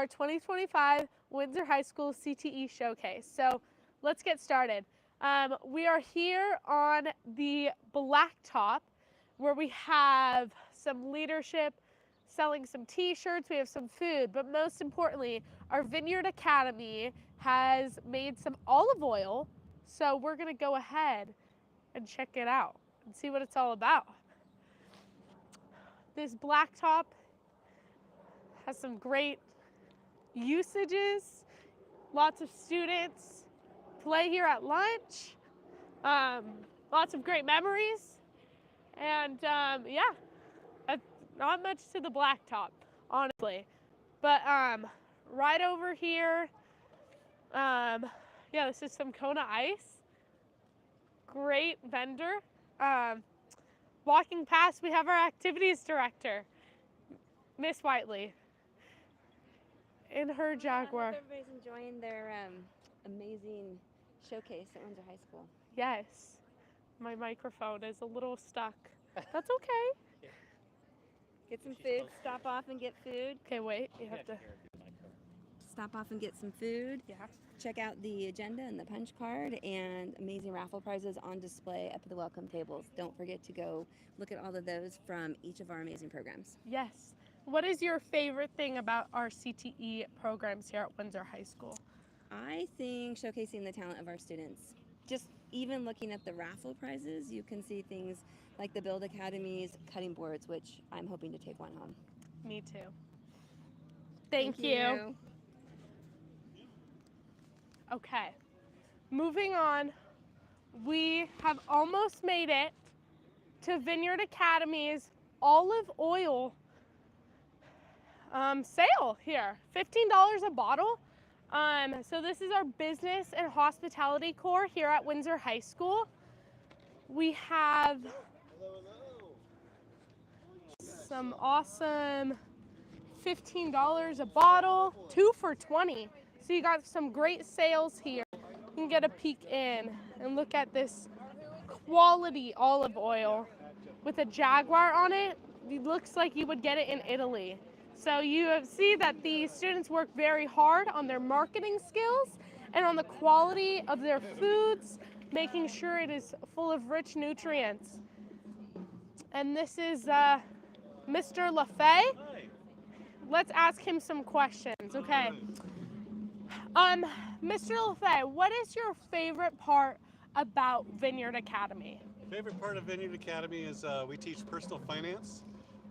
our 2025 Windsor High School CTE Showcase. So let's get started. We are here on the blacktop where we have some leadership selling some t-shirts, we have some food, but most importantly, our Vineyard Academy has made some olive oil. So we're gonna go ahead and check it out and see what it's all about. This blacktop has some great usages. Lots of students play here at lunch. Lots of great memories. And yeah, not much to the blacktop, honestly. But right over here, yeah, this is some Kona ice. Great vendor. Walking past, we have our activities director, Miss Whiteley, in her Jaguar. I hope everybody's enjoying their amazing showcase at Windsor High School. Yes, my microphone is a little stuck. That's okay. Get some food, stop off and get food. Okay, wait, you have to. Stop off and get some food. Yeah. Check out the agenda and the punch card and amazing raffle prizes on display up at the welcome tables. Don't forget to go look at all of those from each of our amazing programs. Yes. What is your favorite thing about our CTE programs here at Windsor High School? I think showcasing the talent of our students. Just even looking at the raffle prizes, you can see things like the Build Academy's cutting boards, which I'm hoping to take one home. Me too. Thank you. Okay, moving on. We have almost made it to Vineyard Academy's olive oil sale here. $15 a bottle. So this is our business and hospitality core here at Windsor High School. We have some awesome $15 a bottle, 2 for $20. So you got some great sales here. You can get a peek in and look at this quality olive oil with a Jaguar on it. It looks like you would get it in Italy. So you see that the students work very hard on their marketing skills and on the quality of their foods, making sure it is full of rich nutrients. And this is Mr. LaFay. Let's ask him some questions, okay? Mr. LaFay, what is your favorite part about Vineyard Academy? Favorite part of Vineyard Academy is we teach personal finance,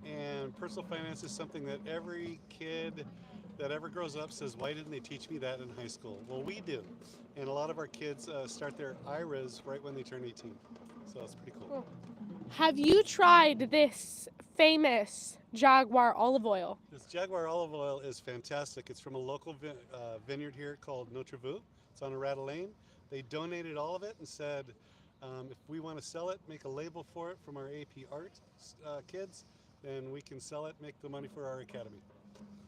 and personal finance is something that every kid that ever grows up says, why didn't they teach me that in high school? Well, we do, and a lot of our kids start their IRAs right when they turn 18, so it's pretty cool. Have you tried this famous Jaguar olive oil? This Jaguar olive oil is fantastic. It's from a local vineyard here called Notre Vu. It's on Arata Lane. They donated all of it and said, if we want to sell it, make a label for it from our AP Art kids, then we can sell it, make the money for our academy.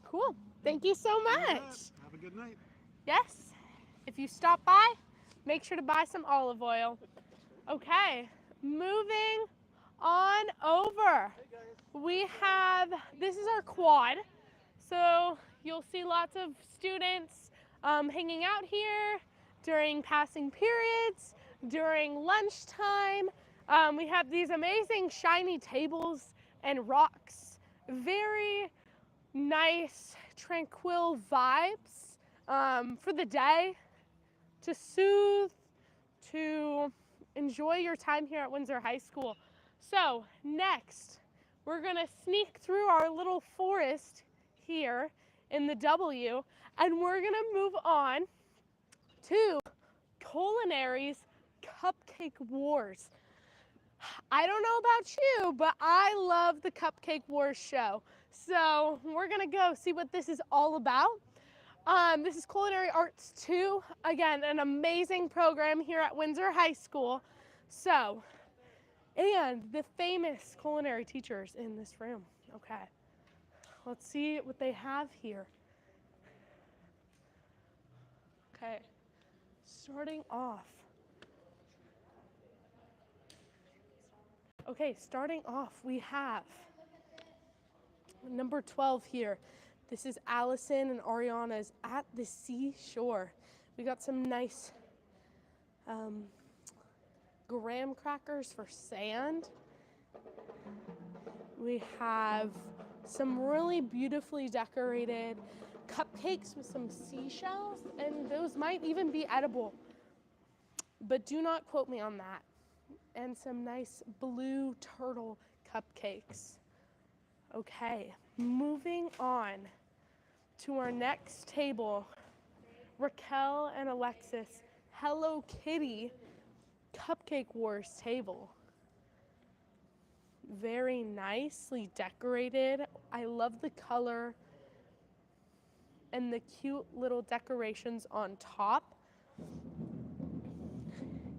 Cool. Thank you so much. Have a good night. Yes. If you stop by, make sure to buy some olive oil. Okay, moving on over. We have, this is our quad. So you'll see lots of students hanging out here during passing periods, during lunchtime. We have these amazing shiny tables and rocks. Very nice, tranquil vibes for the day to soothe, to enjoy your time here at Windsor High School. So next, we're gonna sneak through our little forest here in the W, and we're gonna move on to Culinary's Cupcake Wars. I don't know about you, but I love the Cupcake Wars show. So we're gonna go see what this is all about. This is Culinary Arts 2. Again, an amazing program here at Windsor High School. So, and the famous culinary teachers in this room. Okay, let's see what they have here. Okay, starting off. Okay, starting off, we have number 12 here. This is Allison and Ariana's at the seashore. We got some nice graham crackers for sand. We have some really beautifully decorated cupcakes with some seashells, and those might even be edible, but do not quote me on that. And some nice blue turtle cupcakes. Okay, moving on to our next table, Raquel and Alexis Hello Kitty Cupcake Wars table. Very nicely decorated. I love the color and the cute little decorations on top.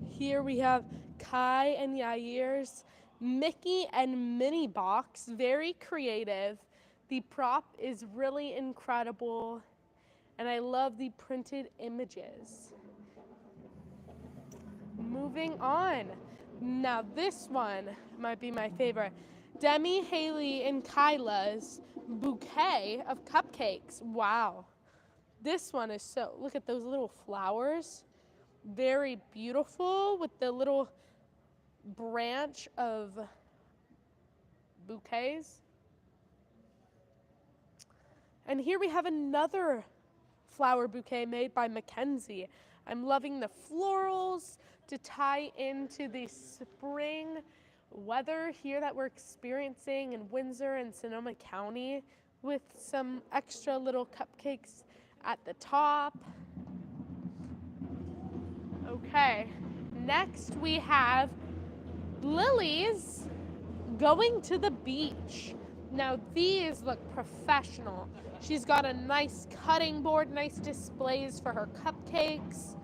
Here we have Kai and Yair's Mickey and Minnie box, very creative. The prop is really incredible, and I love the printed images. Moving on. Now this one might be my favorite. Demi, Haley, and Kyla's bouquet of cupcakes. Wow. This one is so, look at those little flowers. Very beautiful with the little branch of bouquets. And here we have another flower bouquet made by Mackenzie. I'm loving the florals to tie into the spring weather here that we're experiencing in Windsor and Sonoma County, with some extra little cupcakes at the top. Okay, next we have Lily's going to the beach. Now these look professional. She's got a nice cutting board, nice displays for her cupcakes,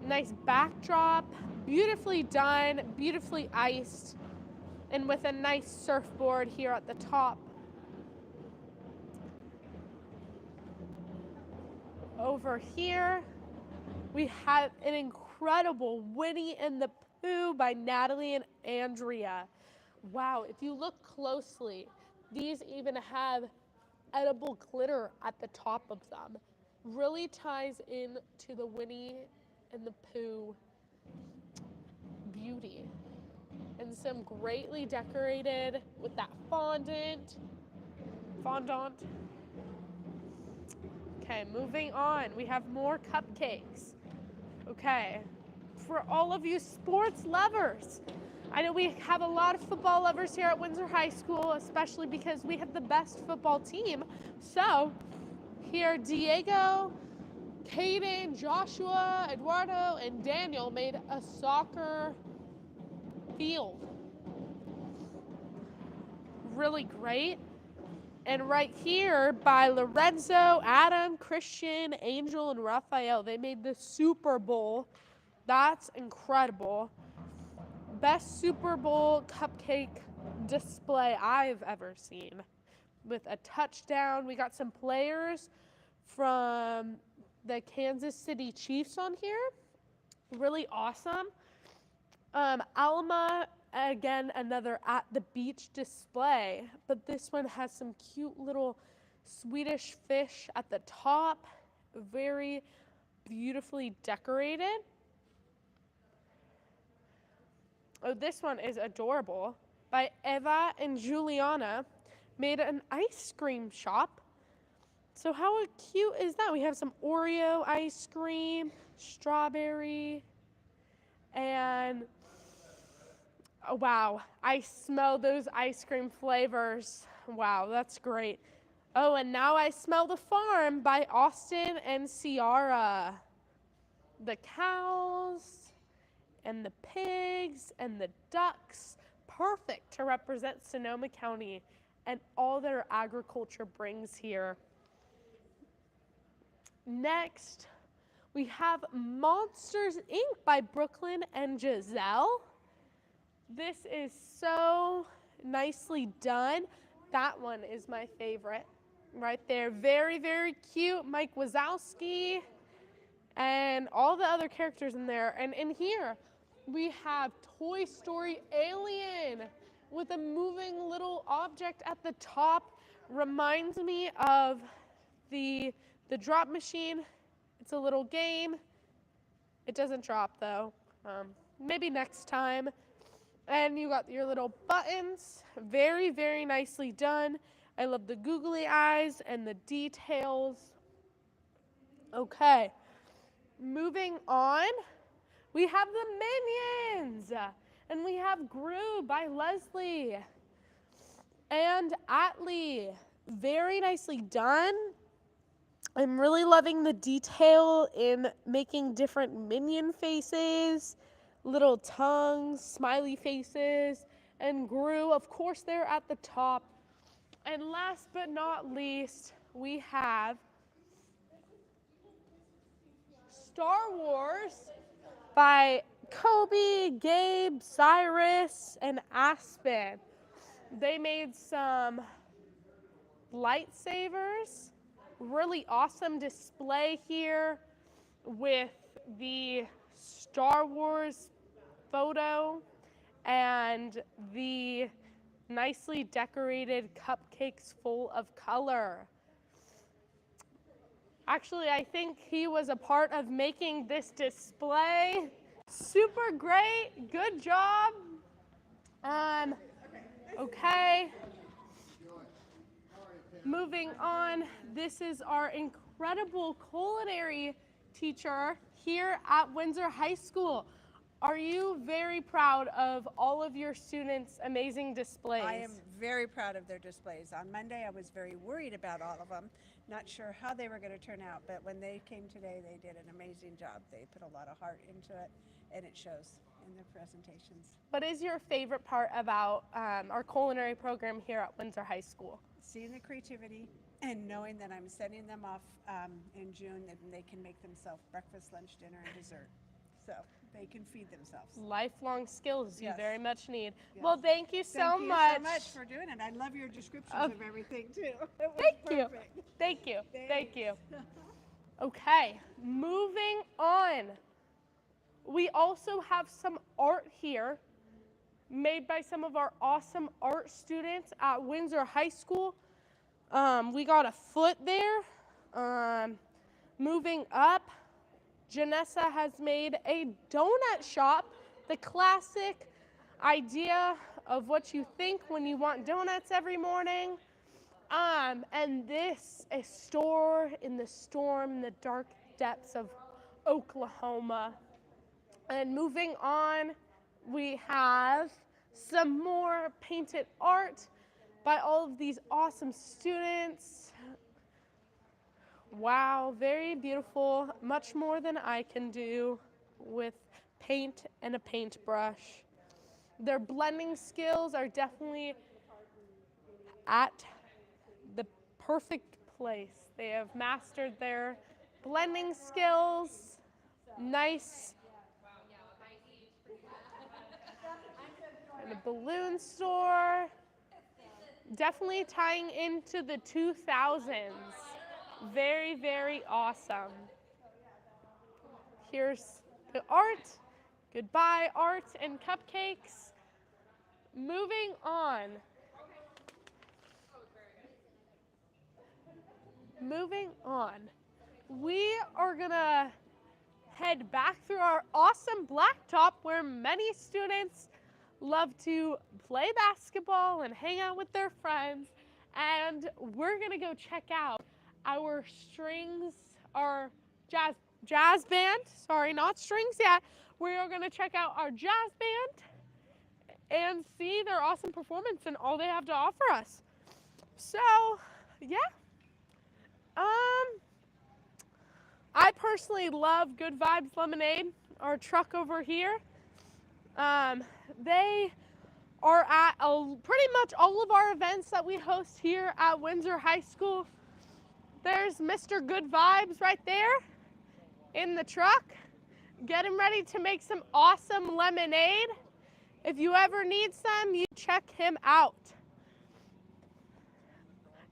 nice backdrop, beautifully done, beautifully iced, and with a nice surfboard here at the top. Over here, we have an incredible Winnie and the Pooh by Natalie and Andrea. Wow, if you look closely, these even have edible glitter at the top of them. Really ties into the Winnie and the Pooh beauty. And some greatly decorated with that fondant. Okay, moving on. We have more cupcakes. Okay, for all of you sports lovers, I know we have a lot of football lovers here at Windsor High School, especially because we have the best football team. So here, Diego, Caden, Joshua, Eduardo, and Daniel made a soccer field. Really great. And right here by Lorenzo, Adam, Christian, Angel, and Raphael, they made the Super Bowl. That's incredible. Best Super Bowl cupcake display I've ever seen, with a touchdown. We got some players from the Kansas City Chiefs on here. Really awesome. Alma, again, another at the beach display, but this one has some cute little Swedish fish at the top. Very beautifully decorated. Oh, this one is adorable. By Eva and Juliana, made an ice cream shop. So how cute is that? We have some Oreo ice cream, strawberry, and oh, wow, I smell those ice cream flavors. Wow, that's great. Oh, and now I smell the farm by Austin and Ciara. The cows and the pigs and the ducks, perfect to represent Sonoma County and all that our agriculture brings here. Next, we have Monsters, Inc. by Brooklyn and Giselle. This is so nicely done. That one is my favorite right there. Very, very cute. Mike Wazowski and all the other characters in there. And in here, we have Toy Story Alien with a moving little object at the top. reminds me of the drop machine. It's a little game. It doesn't drop though. Maybe next time. And you got your little buttons. Very, very nicely done. I love the googly eyes and the details. Okay, moving on. We have the Minions, and we have Gru by Leslie and Atlee. Very nicely done. I'm really loving the detail in making different minion faces, little tongues, smiley faces, and Gru, of course, they're at the top. And last but not least, we have Star Wars by Kobe, Gabe, Cyrus, and Aspen. They made some lightsabers. Really awesome display here with the Star Wars photo and the nicely decorated cupcakes full of color. Actually, I think he was a part of making this display. Super great, good job. Okay. Moving on, this is our incredible culinary teacher here at Windsor High School. Are you very proud of all of your students' amazing displays? I am very proud of their displays. On Monday, I was very worried about all of them, not sure how they were going to turn out, but when they came today, they did an amazing job. They put a lot of heart into it, and it shows in their presentations. What is your favorite part about our culinary program here at Windsor High School? Seeing the creativity and knowing that I'm sending them off in June, and they can make themselves breakfast, lunch, dinner, and dessert. So they can feed themselves. Lifelong skills you Yes. very much need. Yes. Well, thank you so Thank you much. so much for doing it. I love your descriptions Oh. of everything too. It was Thank you. perfect. Thank you. Thank Thanks. you. Okay, moving on. We also have some art here made by some of our awesome art students at Windsor High School. We got a foot there. Moving up, Janessa has made a donut shop, the classic idea of what you think when you want donuts every morning. And this, a store in the storm, in the dark depths of Oklahoma. And moving on, we have some more painted art by all of these awesome students. Wow, very beautiful, much more than I can do with paint and a paintbrush. Their blending skills are definitely at the perfect place. They have mastered their blending skills. Nice. And a balloon store. Definitely tying into the 2000s. Very, very awesome. Here's the art. Goodbye, art and cupcakes. Moving on. Moving on. We are gonna head back through our awesome blacktop where many students love to play basketball and hang out with their friends. And we're gonna go check out our strings, our jazz band. Sorry, not strings yet. We are gonna check out our jazz band and see their awesome performance and all they have to offer us. So, yeah. I personally love Good Vibes Lemonade, our truck over here. They are at pretty much all of our events that we host here at Windsor High School. There's Mr. Good Vibes right there in the truck, getting ready to make some awesome lemonade. If you ever need some, you check him out.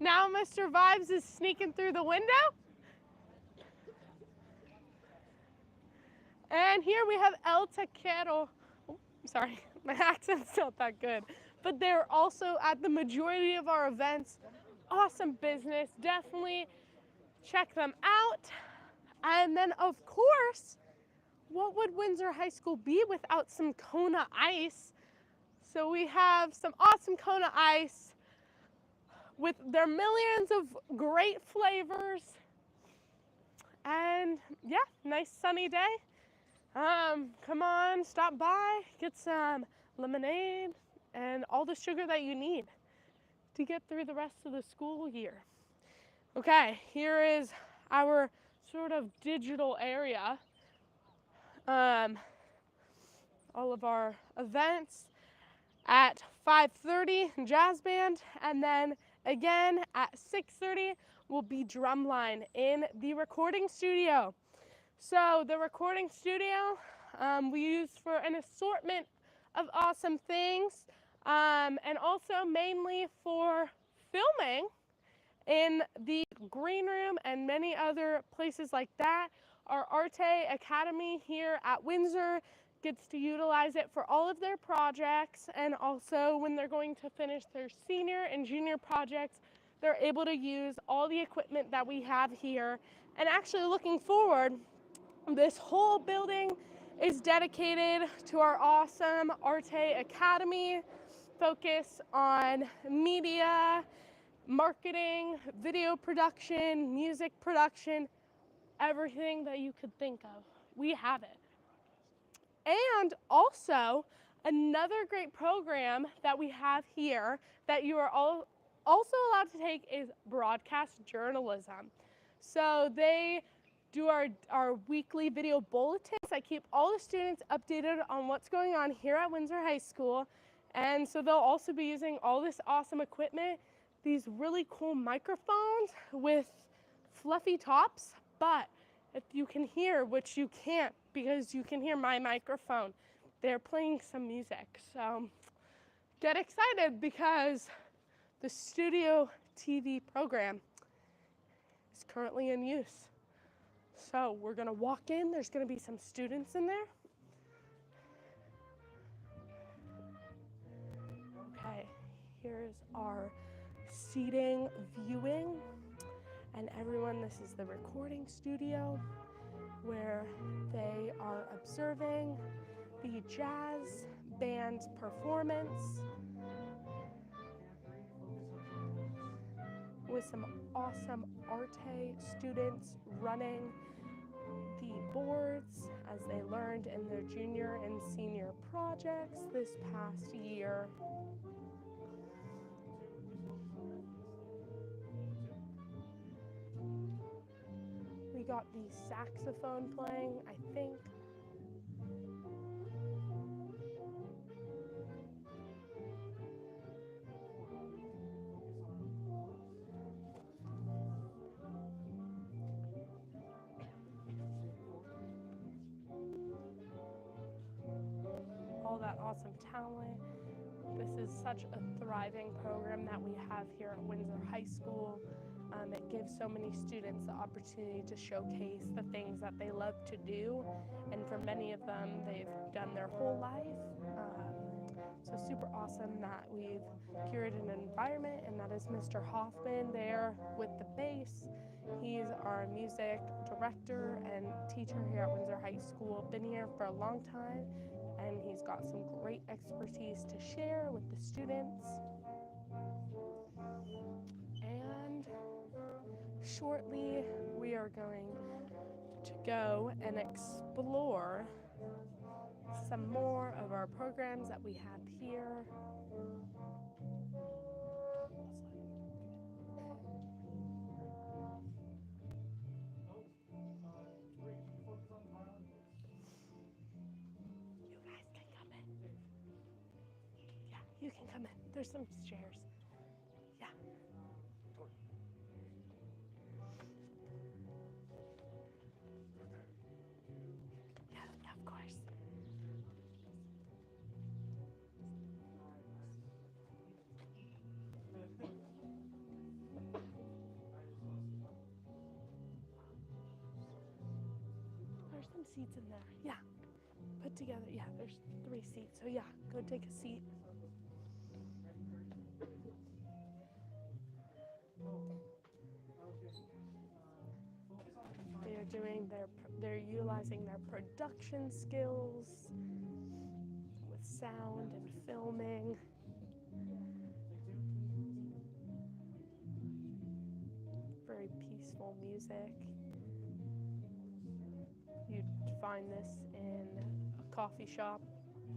Now Mr. Vibes is sneaking through the window. And here we have El Taquero. Oh, sorry, my accent's not that good. But they're also at the majority of our events. awesome business. Definitely check them out. And then, of course, what would Windsor High School be without some Kona ice? So we have some awesome Kona ice with their millions of great flavors. And yeah, nice sunny day. Come on, stop by, get some lemonade and all the sugar that you need to get through the rest of the school year. Okay, here is our sort of digital area. All of our events at 5:30, jazz band, and then again at 6:30 will be drumline in the recording studio. So the recording studio we use for an assortment of awesome things, and also mainly for filming in the green room and many other places like that. Our Arte Academy here at Windsor gets to utilize it for all of their projects, and also when they're going to finish their senior and junior projects, they're able to use all the equipment that we have here. And actually looking forward, this whole building is dedicated to our awesome Arte Academy, focus on media, marketing, video production, music production, everything that you could think of. We have it. And also, another great program that we have here that you are all also allowed to take is broadcast journalism. So they do our weekly video bulletins that keep all the students updated on what's going on here at Windsor High School. And so they'll also be using all this awesome equipment, these really cool microphones with fluffy tops, but if you can hear, which you can't because you can hear my microphone, they're playing some music. So get excited because the Studio TV program is currently in use. So we're gonna walk in, there's gonna be some students in there. Okay, here's our seating viewing. And everyone, this is the recording studio where they are observing the jazz band performance with some awesome Arte students running the boards as they learned in their junior and senior projects this past year. We got the saxophone playing, I think. All that awesome talent. This is such a thriving program that we have here at Windsor High School. It gives so many students the opportunity to showcase the things that they love to do, and for many of them, they've done their whole life. So super awesome that we've curated an environment, and that is Mr. Hoffman there with the bass. He's our music director and teacher here at Windsor High School, been here for a long time, and he's got some great expertise to share with the students. And shortly, we are going to go and explore some more of our programs that we have here. You guys can come in. Yeah, you can come in. There's some chairs. Yeah. Yeah, of course. There's some seats in there. Yeah. Put together. Yeah, there's 3 seats. So yeah, go take a seat. they're utilizing their production skills with sound and filming. Very peaceful music. You'd find this in a coffee shop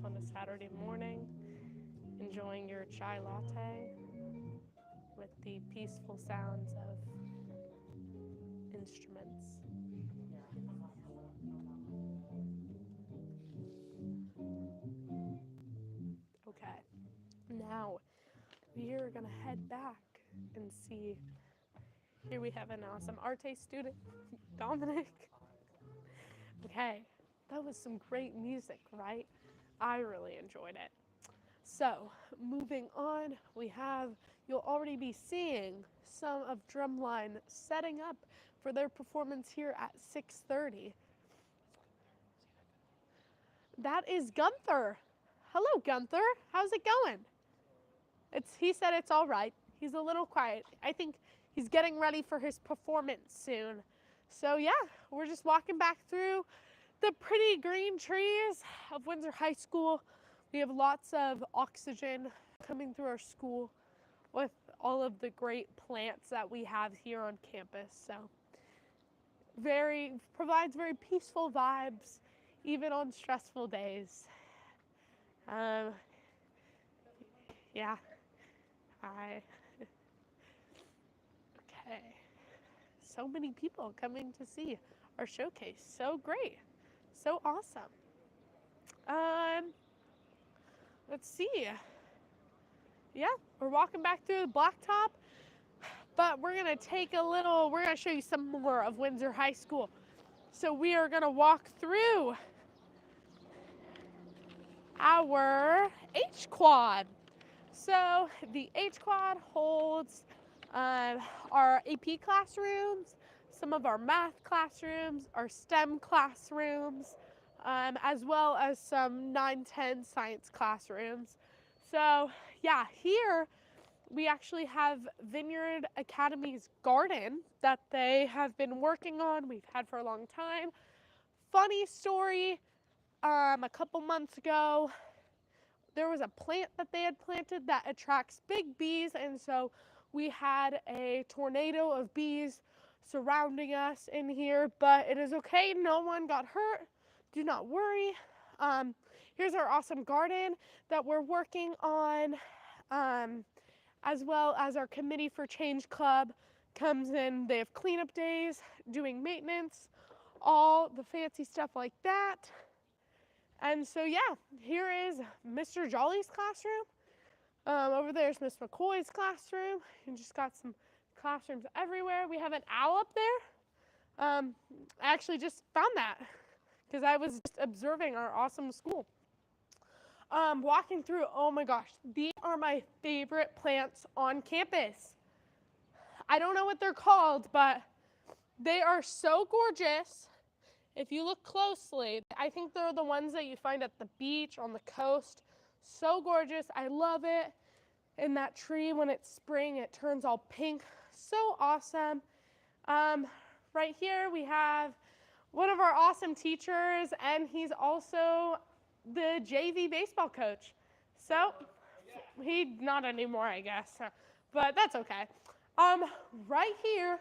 on a Saturday morning, enjoying your chai latte with the peaceful sounds of instruments. Okay, now we are gonna head back and see. Here we have an awesome arte student, Dominic. Okay, that was some great music, right? I really enjoyed it. So, moving on, you'll already be seeing some of Drumline setting up for their performance here at 6:30. That is Gunther. Hello, Gunther. How's it going? He said it's all right. He's a little quiet. I think he's getting ready for his performance soon. So yeah, we're just walking back through the pretty green trees of Windsor High School. We have lots of oxygen coming through our school with all of the great plants that we have here on campus. So provides very peaceful vibes, even on stressful days. Yeah, okay. So many people coming to see our showcase. So great. So awesome. Let's see. Yeah, we're walking back through the blacktop, but we're gonna show you some more of Windsor High School. So we are gonna walk through our H-Quad. So the H-Quad holds our AP classrooms, some of our math classrooms, our STEM classrooms, as well as some 9-10 science classrooms. So yeah, here we actually have Vineyard Academy's garden that they have been working on, we've had for a long time. Funny story, a couple months ago, there was a plant that they had planted that attracts big bees, and so we had a tornado of bees surrounding us in here, but it is okay, no one got hurt, do not worry. Here's our awesome garden that we're working on, as well as our Committee for Change Club comes in. They have cleanup days, doing maintenance, all the fancy stuff like that. And so yeah, here is Mr. Jolly's classroom. Over there is Miss McCoy's classroom. You just got some classrooms everywhere. We have an owl up there. I actually just found that because I was just observing our awesome school. Walking through, oh my gosh, these are my favorite plants on campus. I don't know what they're called, but they are so gorgeous. If you look closely, I think they're the ones that you find at the beach, on the coast. So gorgeous, I love it. And that tree, when it's spring, it turns all pink. So awesome. Right here we have one of our awesome teachers, and he's also the JV baseball coach. So, not anymore, I guess, but that's okay. Right here,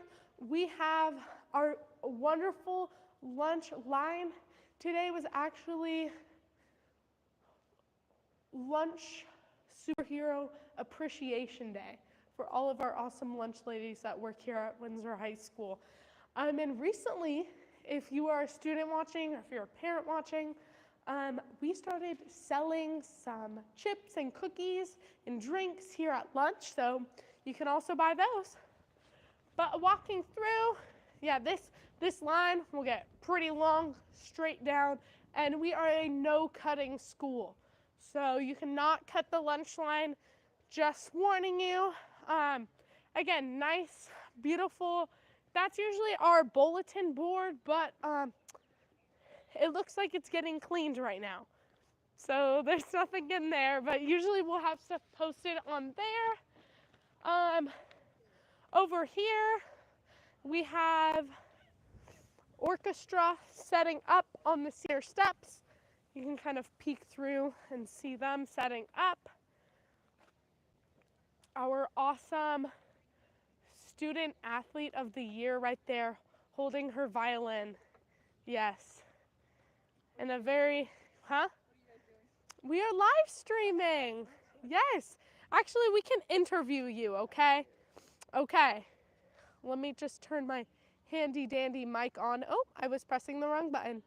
we have our wonderful lunch line. Today was actually Lunch Superhero Appreciation Day for all of our awesome lunch ladies that work here at Windsor High School. And recently, if you are a student watching or if you're a parent watching, we started selling some chips and cookies and drinks here at lunch, so you can also buy those. But walking through, yeah, this line will get pretty long, straight down, and we are a no-cutting school. So you cannot cut the lunch line, just warning you. Again, nice, beautiful. That's usually our bulletin board, but it looks like it's getting cleaned right now. So there's nothing in there, but usually we'll have stuff posted on there. Over here, we have orchestra setting up on the senior steps. You can kind of peek through and see them setting up. Our awesome student athlete of the year right there holding her violin. Yes. And a very, We are live streaming. Yes. Actually, we can interview you, okay? Okay. Let me just turn my handy dandy mic on. Oh, I was pressing the wrong button.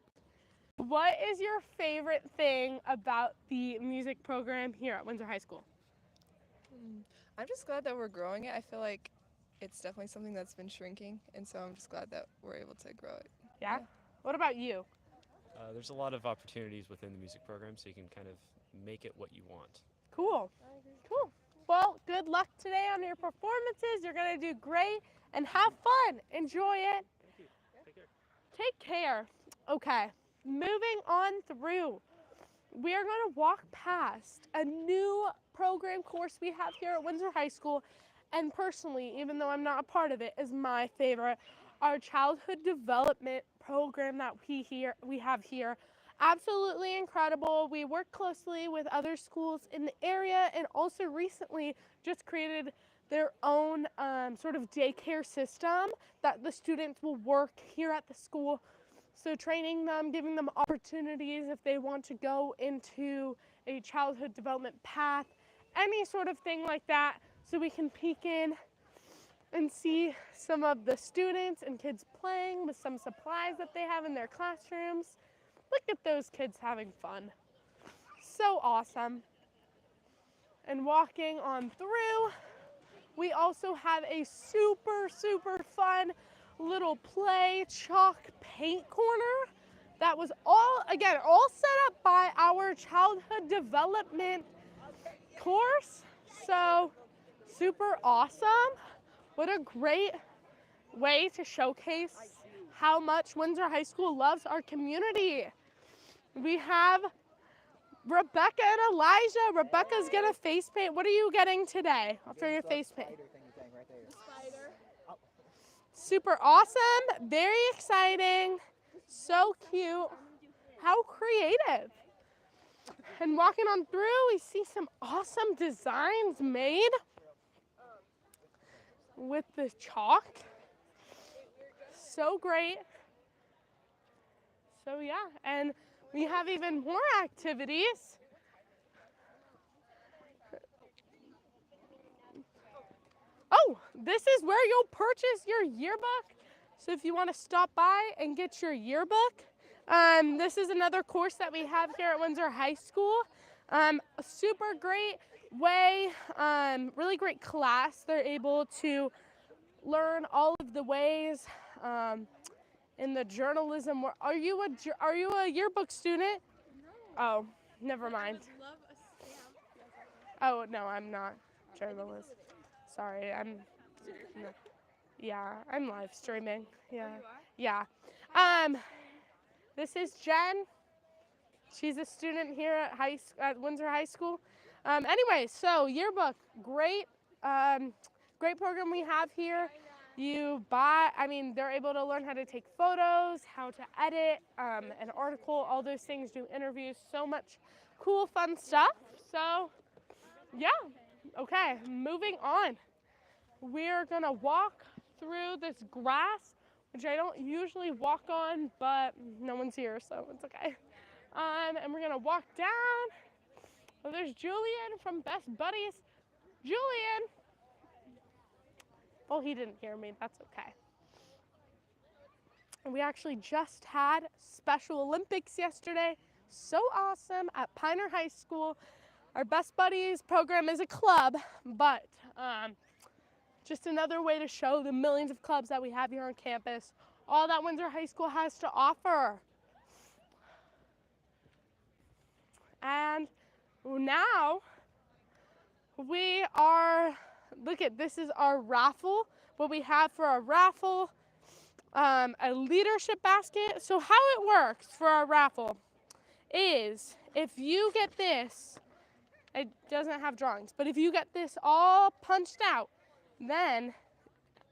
What is your favorite thing about the music program here at Windsor High School? I'm just glad that we're growing it. I feel like it's definitely something that's been shrinking, and so I'm just glad that we're able to grow it. Yeah? What about you? There's a lot of opportunities within the music program, so you can kind of make it what you want. Cool. Cool. Well, good luck today on your performances. You're going to do great and have fun. Enjoy it. Thank you. Take care. Take care. Okay. Moving on through. We are going to walk past a new program course we have here at Windsor High School, and personally, even though I'm not a part of it, is my favorite, our childhood development program that we have here. Absolutely incredible. We work closely with other schools in the area, and also recently just created their own sort of daycare system that the students will work here at the school. So training them, giving them opportunities if they want to go into a childhood development path, any sort of thing like that, so we can peek in and see some of the students and kids playing with some supplies that they have in their classrooms. Look at those kids having fun. So awesome. And walking on through, we also have a super, super fun little play chalk paint corner that was all set up by our childhood development course. So super awesome. What a great way to showcase how much Windsor High School loves our community. We have Rebecca and Elijah. Rebecca's gonna face paint. What are you getting today for your face paint? Super awesome, very exciting, so cute, how creative. And walking on through, we see some awesome designs made with the chalk. So great. So yeah, and we have even more activities. Oh, this is where you'll purchase your yearbook. So if you want to stop by and get your yearbook, this is another course that we have here at Windsor High School. A super great way, really great class. They're able to learn all of the ways in the journalism world. Are you a yearbook student? No. Oh, never mind. I would love a stamp. Oh, no, I'm not journalist. Sorry, I'm live streaming. Yeah. Oh, you are? Yeah. This is Jen. She's a student here at Windsor High School. Anyway, so yearbook, great program we have here. They're able to learn how to take photos, how to edit an article, all those things, do interviews, so much cool, fun stuff. So, yeah. Okay, moving on. We're gonna walk through this grass, which I don't usually walk on, but no one's here, so it's okay. And we're gonna walk down. Oh, there's Julian from Best Buddies. Julian! Well, he didn't hear me, that's okay. And we actually just had Special Olympics yesterday. So awesome at Pioneer High School. Our Best Buddies program is a club, but just another way to show the millions of clubs that we have here on campus, all that Windsor High School has to offer. And now this is our raffle, what we have for our raffle, a leadership basket. So how it works for our raffle is if you get this, it doesn't have drawings, but if you get this all punched out, then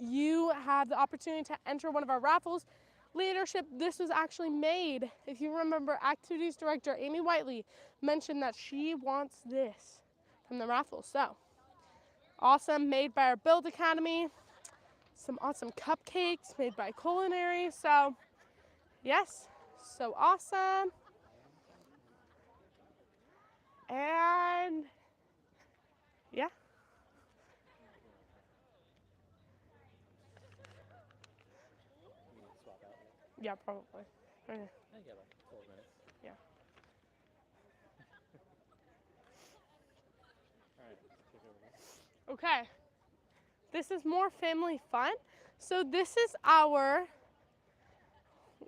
you have the opportunity to enter one of our raffles. leadership. This was actually made, if you remember, activities director Amy Whiteley mentioned that she wants this from the raffle. So awesome, made by our Build Academy. Some awesome cupcakes made by Culinary. So yes, so awesome. And yeah. Yeah, probably. Okay. I get like 12 minutes. Yeah. All right, take over here. Okay. This is more family fun. So this is our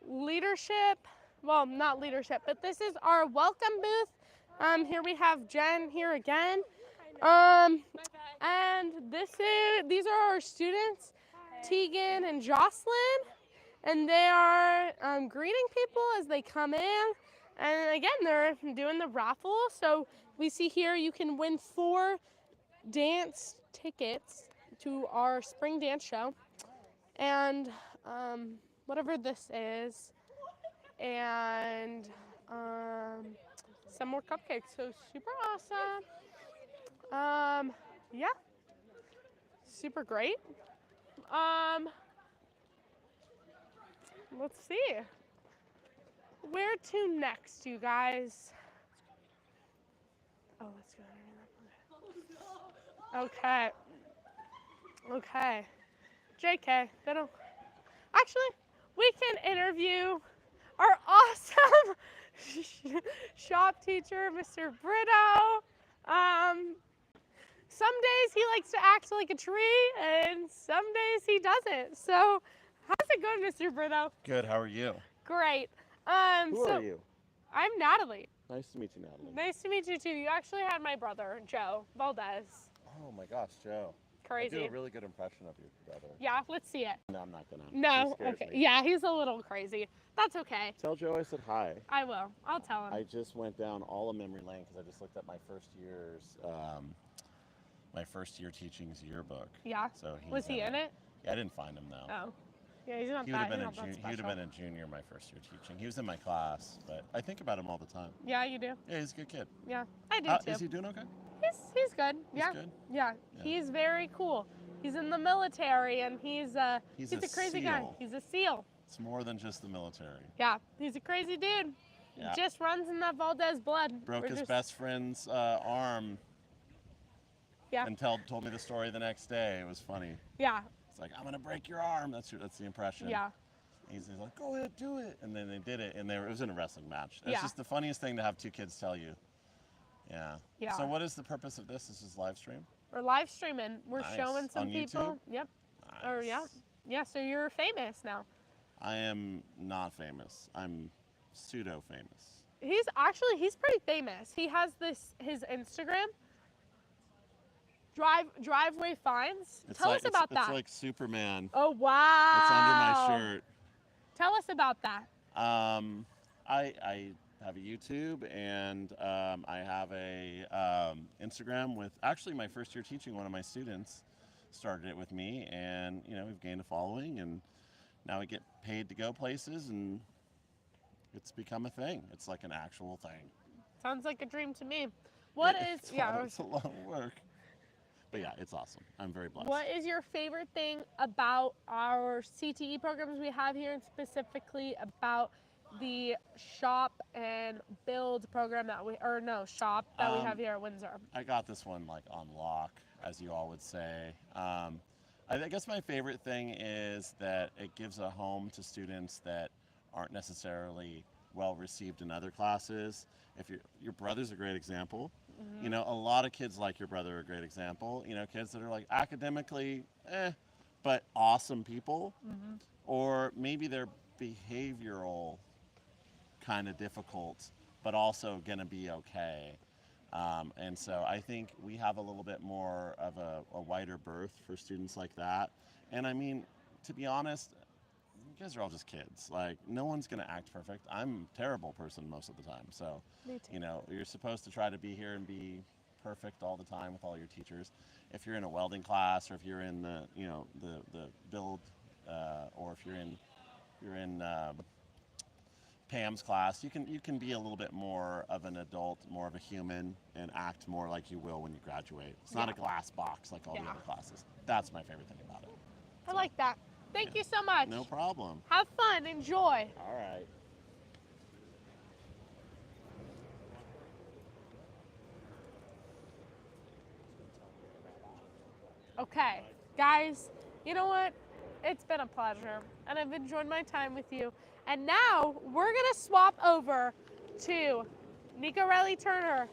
leadership, well, not leadership, but this is our welcome booth. Here we have Jen here again. And these are our students, Tegan and Jocelyn, and they are greeting people as they come in. And again, they're doing the raffle. So we see here you can win 4 dance tickets to our spring dance show. And whatever this is, and some more cupcakes. So super awesome. Yeah, super great. Let's see. Where to next, you guys? Oh, let's go. Okay. Okay. JK, that'll. Actually, we can interview our awesome shop teacher, Mr. Brito. Some days he likes to act like a tree, and some days he doesn't. So, how's it going, Mr. Brito? Good. How are you? Great. Who are you? I'm Natalie. Nice to meet you, Natalie. Nice to meet you too. You actually had my brother, Joe Valdez. Oh my gosh, Joe. Crazy. I do a really good impression of your brother. Yeah, let's see it. No, I'm not gonna. No, He scares okay. me. Yeah, he's a little crazy. That's okay. Tell Joe I said hi. I will. I'll tell him. I just went down all of memory lane because I just looked at my first year teaching's yearbook. Yeah. So Was he in it? Yeah, I didn't find him though. Oh. Yeah, he's not He would have that. been He's not that he would have special. been a junior my first year teaching. He was in my class, but I think about him all the time. Yeah, you do. Yeah, he's a good kid. Yeah, I do too. Is he doing okay? He's good. He's Yeah. good? Yeah. Yeah. He's very cool. He's in the military, and he's a crazy guy. SEAL. He's a SEAL. It's more than just the military. Yeah, he's a crazy dude. Yeah. Just runs in that Valdez blood. Broke We're his just- best friend's arm Yeah. and told me the story the next day. It was funny. Yeah. It's like, I'm gonna break your arm. That's the impression. Yeah. He's like, go ahead, do it. And then they did it, and it was in a wrestling match. It's Yeah. just the funniest thing to have 2 kids tell you. Yeah. Yeah. So what is the purpose of this? This is live stream? We're live streaming. We're Nice. showing some On people. YouTube? Yep. Nice. Or yeah. Yeah. So you're famous now. I am not famous. I'm pseudo famous. He's pretty famous. He has his Instagram. Driveway Finds. Tell us about that. It's like Superman. Oh wow. It's under my shirt. Tell us about that. I have a YouTube and I have a Instagram with actually my first year teaching. One of my students started it with me, and we've gained a following, and now we get paid to go places, and it's become a thing. It's like an actual thing. Sounds like a dream to me. What is It's a lot of work. But yeah, it's awesome. I'm very blessed. What is your favorite thing about our CTE programs we have here, and specifically about the shop and build program that we have here at Windsor? I got this one like on lock, as you all would say. I guess my favorite thing is that it gives a home to students that aren't necessarily well received in other classes. If your brother's a great example. Mm-hmm. A lot of kids like your brother are a great example. Kids that are like academically, but awesome people. Mm-hmm. Or maybe they're behavioral kind of difficult, but also gonna be okay. And so I think we have a little bit more of a wider berth for students like that. And I mean, to be honest, you guys are all just kids. Like, no one's gonna act perfect. I'm a terrible person most of the time. So, Me too. you're supposed to try to be here and be perfect all the time with all your teachers. If you're in a welding class, or if you're in the build, or if you're in you're in Pam's class, you can be a little bit more of an adult, more of a human, and act more like you will when you graduate. It's not a glass box like all the other classes. That's my favorite thing about it. I like that. Thank you so much. No problem. Have fun. Enjoy. All right. Okay, guys, you know what? It's been a pleasure, and I've enjoyed my time with you. And now we're gonna swap over to Nico Riley Turner.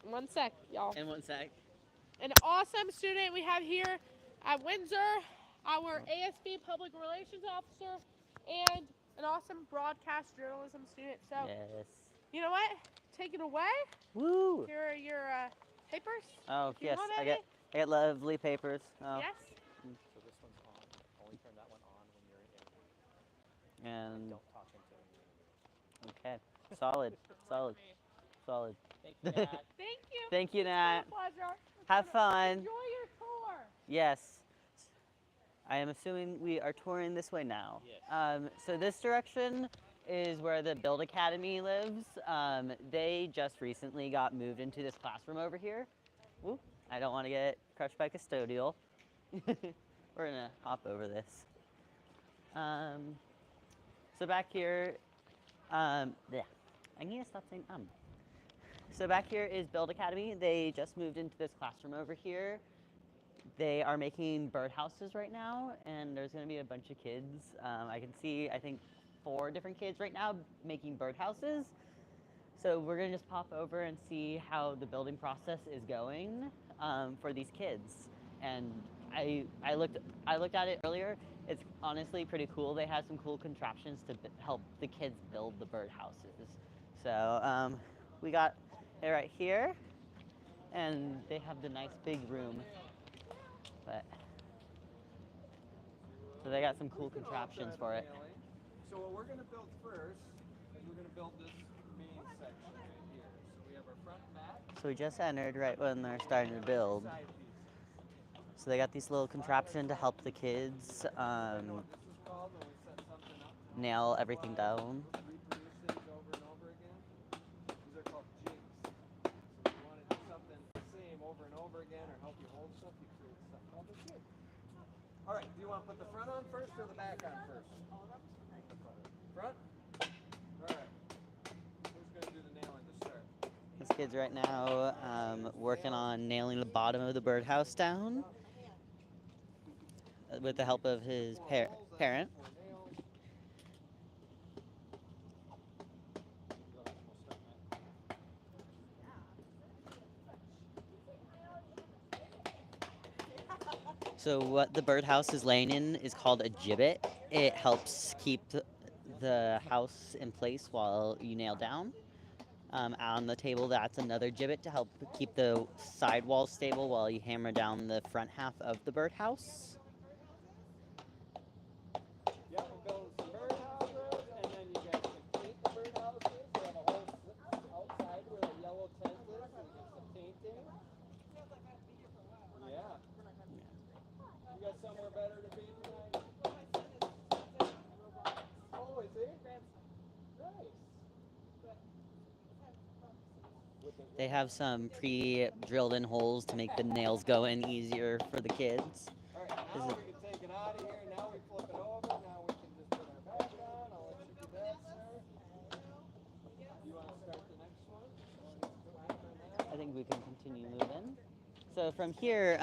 One sec, y'all. In 1 sec. An awesome student we have here at Windsor, our ASB Public Relations Officer, and an awesome broadcast journalism student. So, Yes. you know what? Take it away. Woo! Here are your papers. Oh, You yes. want I any? got lovely papers. Oh. Yes. So this one's on. Only turn that one on when you're in. And Don't talk into it. okay. Solid. Solid. Solid. Thank you, Nat. Thank you. Thank you, It's been Nat. a pleasure. Have fun. Enjoy your tour. Yes. I am assuming we are touring this way now. Yes. So this direction is where the Build Academy lives. They just recently got moved into this classroom over here. Woo. I don't want to get crushed by custodial. We're gonna hop over this. So back here, I need to stop saying So back here is Build Academy. They just moved into this classroom over here. They are making birdhouses right now, and there's gonna be a bunch of kids. I can see, I think, 4 different kids right now making birdhouses. So we're gonna just pop over and see how the building process is going for these kids. And I looked at it earlier. It's honestly pretty cool. They have some cool contraptions to help the kids build the birdhouses. So we got it right here, and they have the nice big room. But so they got some cool contraptions for it. So what we're going to build first is we're going to build this main section right here. So we have our front and back. So we just entered right when they're starting to build. Side pieces. So they got these little contraption to help the kids This is called when we set something up. nail everything down. Reproduce things over and over again. These are called jigs. So if you want to do something the same over and over again or help you hold stuff, you create something called a jig. All right, do you want to put the front on first or the back on first? Front? All right. Who's going to do the nailing to start? These kids right now working on nailing the bottom of the birdhouse down with the help of his parent. So what the birdhouse is laying in is called a gibbet. It helps keep the house in place while you nail down. On the table, that's another gibbet to help keep the side walls stable while you hammer down the front half of the birdhouse. Yeah, we're building some birdhouses, and then you guys can paint the birdhouses. We have a whole outside where the yellow tent is, and we get some painting. Yeah. You got somewhere better to paint tonight? Oh, is it? Nice. They have some pre-drilled in holes to make the nails go in easier for the kids. All right, now we can take it out of here. Now we flip it over. Now we can just put our back on. I'll let you do that, sir. You want to start the next one? I think we can continue moving. So from here,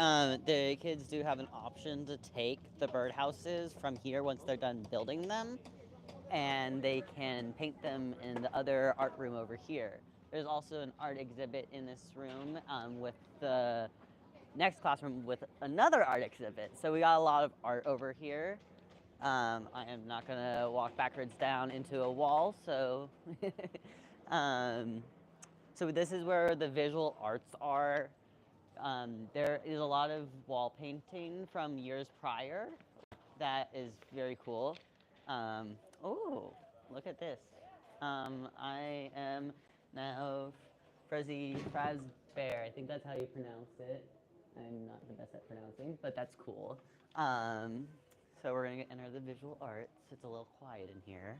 the kids do have an option to take the birdhouses from here once they're done building them, and they can paint them in the other art room over here. There's also an art exhibit in this room with the next classroom with another art exhibit. So we got a lot of art over here. I am not gonna walk backwards down into a wall, so so this is where the visual arts are. There is a lot of wall painting from years prior. That is very cool. Oh, look at this. I am now Fuzzy Bear. I think that's how you pronounce it. I'm not the best at pronouncing, but that's cool. So we're gonna enter the visual arts. It's a little quiet in here.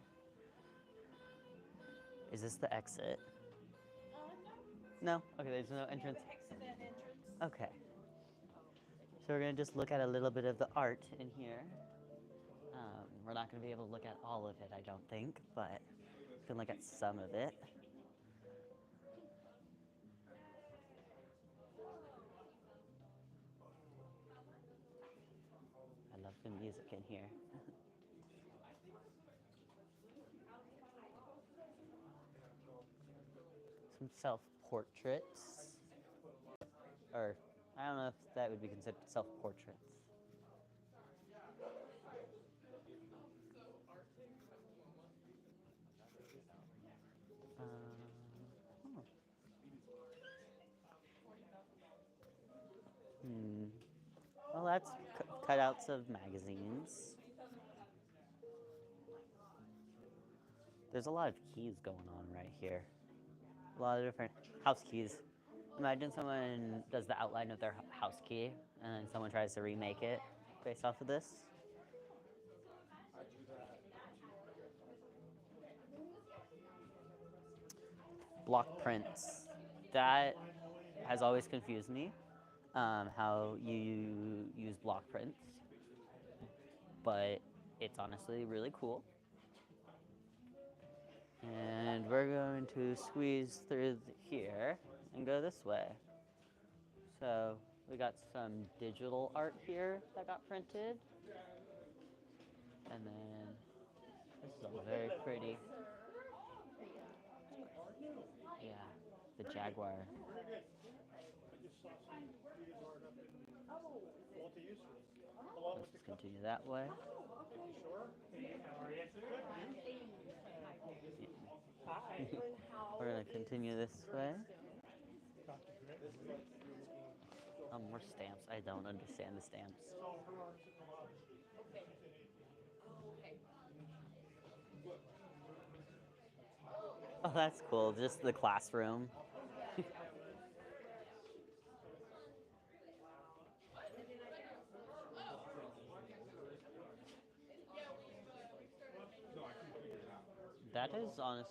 Is this the exit? No? Okay, there's no entrance. Okay. So we're gonna just look at a little bit of the art in here. We're not gonna be able to look at all of it, I don't think, but we can look at some of it. I love the music in here. Some self-portraits. Or, I don't know if that would be considered self-portraits. Well, that's cutouts of magazines. There's a lot of keys going on right here. A lot of different house keys. Imagine someone does the outline of their house key, and then someone tries to remake it based off of this. Block prints. That has always confused me, how you use block prints. But it's honestly really cool. And we're going to squeeze through here and go this way. So we got some digital art here that got printed. And then this is all very pretty. Yeah, the jaguar. Let's just continue that way. We're gonna continue this way. Oh, more stamps. I don't understand the stamps. Oh, that's cool. Just the classroom. That is honest.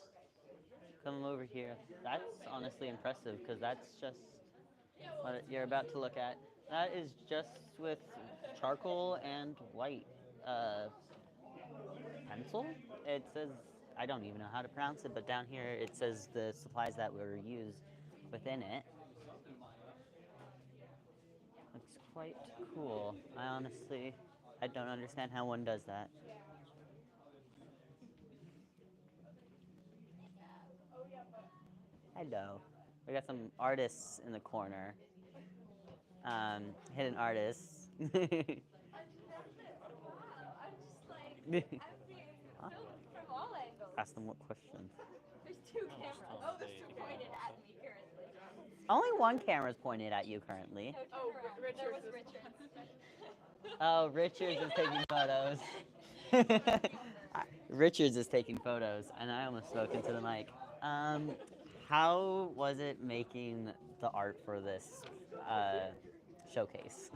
Come over here. That's honestly impressive because that's just what you're about to look at. That is just with charcoal and white pencil. It says, I don't even know how to pronounce it, but down here it says the supplies that were used within it. Looks quite cool. I don't understand how one does that. Hello. We got some artists in the corner. Hidden artists. Huh? Ask them what questions. There's two cameras. Oh, there's two pointed at me currently. Only one camera's pointed at you currently. No, there was Richard. Oh, Richards is taking photos. Richards is taking photos, and I almost spoke into the mic. How was it making the art for this showcase?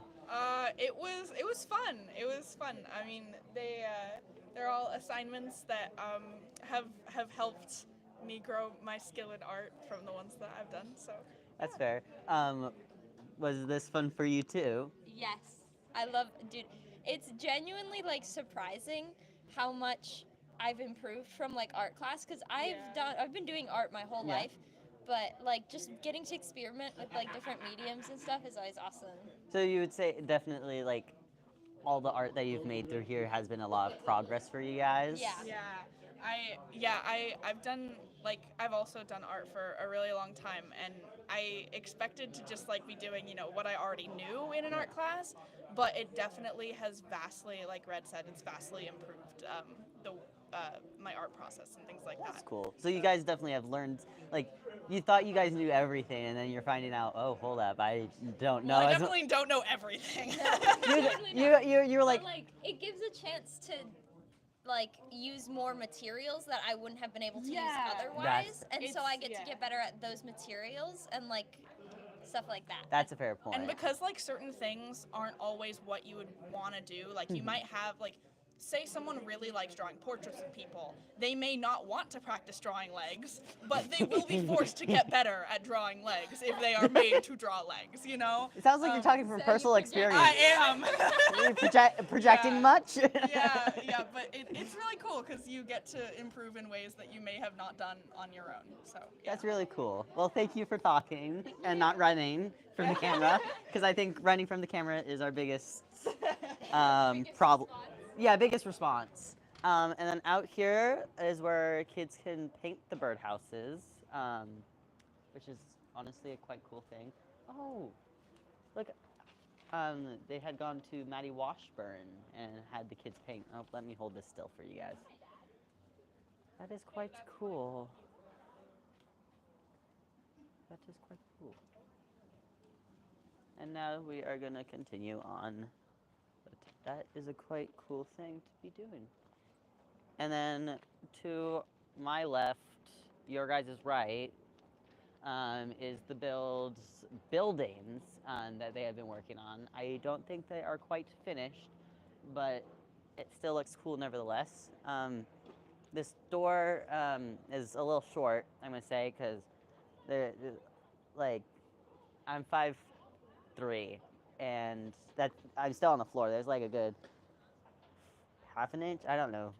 It was fun. It was fun. I mean, they're all assignments that have helped me grow my skill in art from the ones that I've done. So That's fair. Was this fun for you too? Yes. Dude, it's genuinely like surprising how much I've improved from like art class because I've been doing art my whole life, but like just getting to experiment with like different mediums and stuff is always awesome. So you would say definitely like all the art that you've made through here has been a lot of progress for you guys? I've also done art for a really long time, and I expected to just like be doing, what I already knew in an art class, but it definitely has vastly, like Red said, it's vastly improved my art process and things like that. That's cool. So you guys definitely have learned, like, you thought you guys knew everything, and then you're finding out, oh, hold up, I don't know. Well, I definitely don't know everything. You're like, but, like, it gives a chance to like use more materials that I wouldn't have been able to use otherwise, and so I get to get better at those materials and like stuff like that. That's a fair point. And because like certain things aren't always what you would want to do, like you might have like, say someone really likes drawing portraits of people, they may not want to practice drawing legs, but they will be forced to get better at drawing legs if they are made to draw legs, you know? It sounds like you're talking from personal experience. I am. Are you projecting Yeah. much? yeah, but it's really cool because you get to improve in ways that you may have not done on your own. So yeah. That's really cool. Well, thank you for talking and not running from the camera, because I think running from the camera is our biggest problem. Yeah, biggest response. And then out here is where kids can paint the birdhouses, which is honestly a quite cool thing. Oh, look, they had gone to Maddie Washburn and had the kids paint. Oh, let me hold this still for you guys. That is quite cool. That is quite cool. And now we are going to continue on. But that is a quite cool thing to be doing. And then to my left, your guys' right, is the buildings that they have been working on. I don't think they are quite finished, but it still looks cool nevertheless. This door is a little short, I'm gonna say, because like I'm 5'3", and that I'm still on the floor. There's like a good half an inch. I don't know.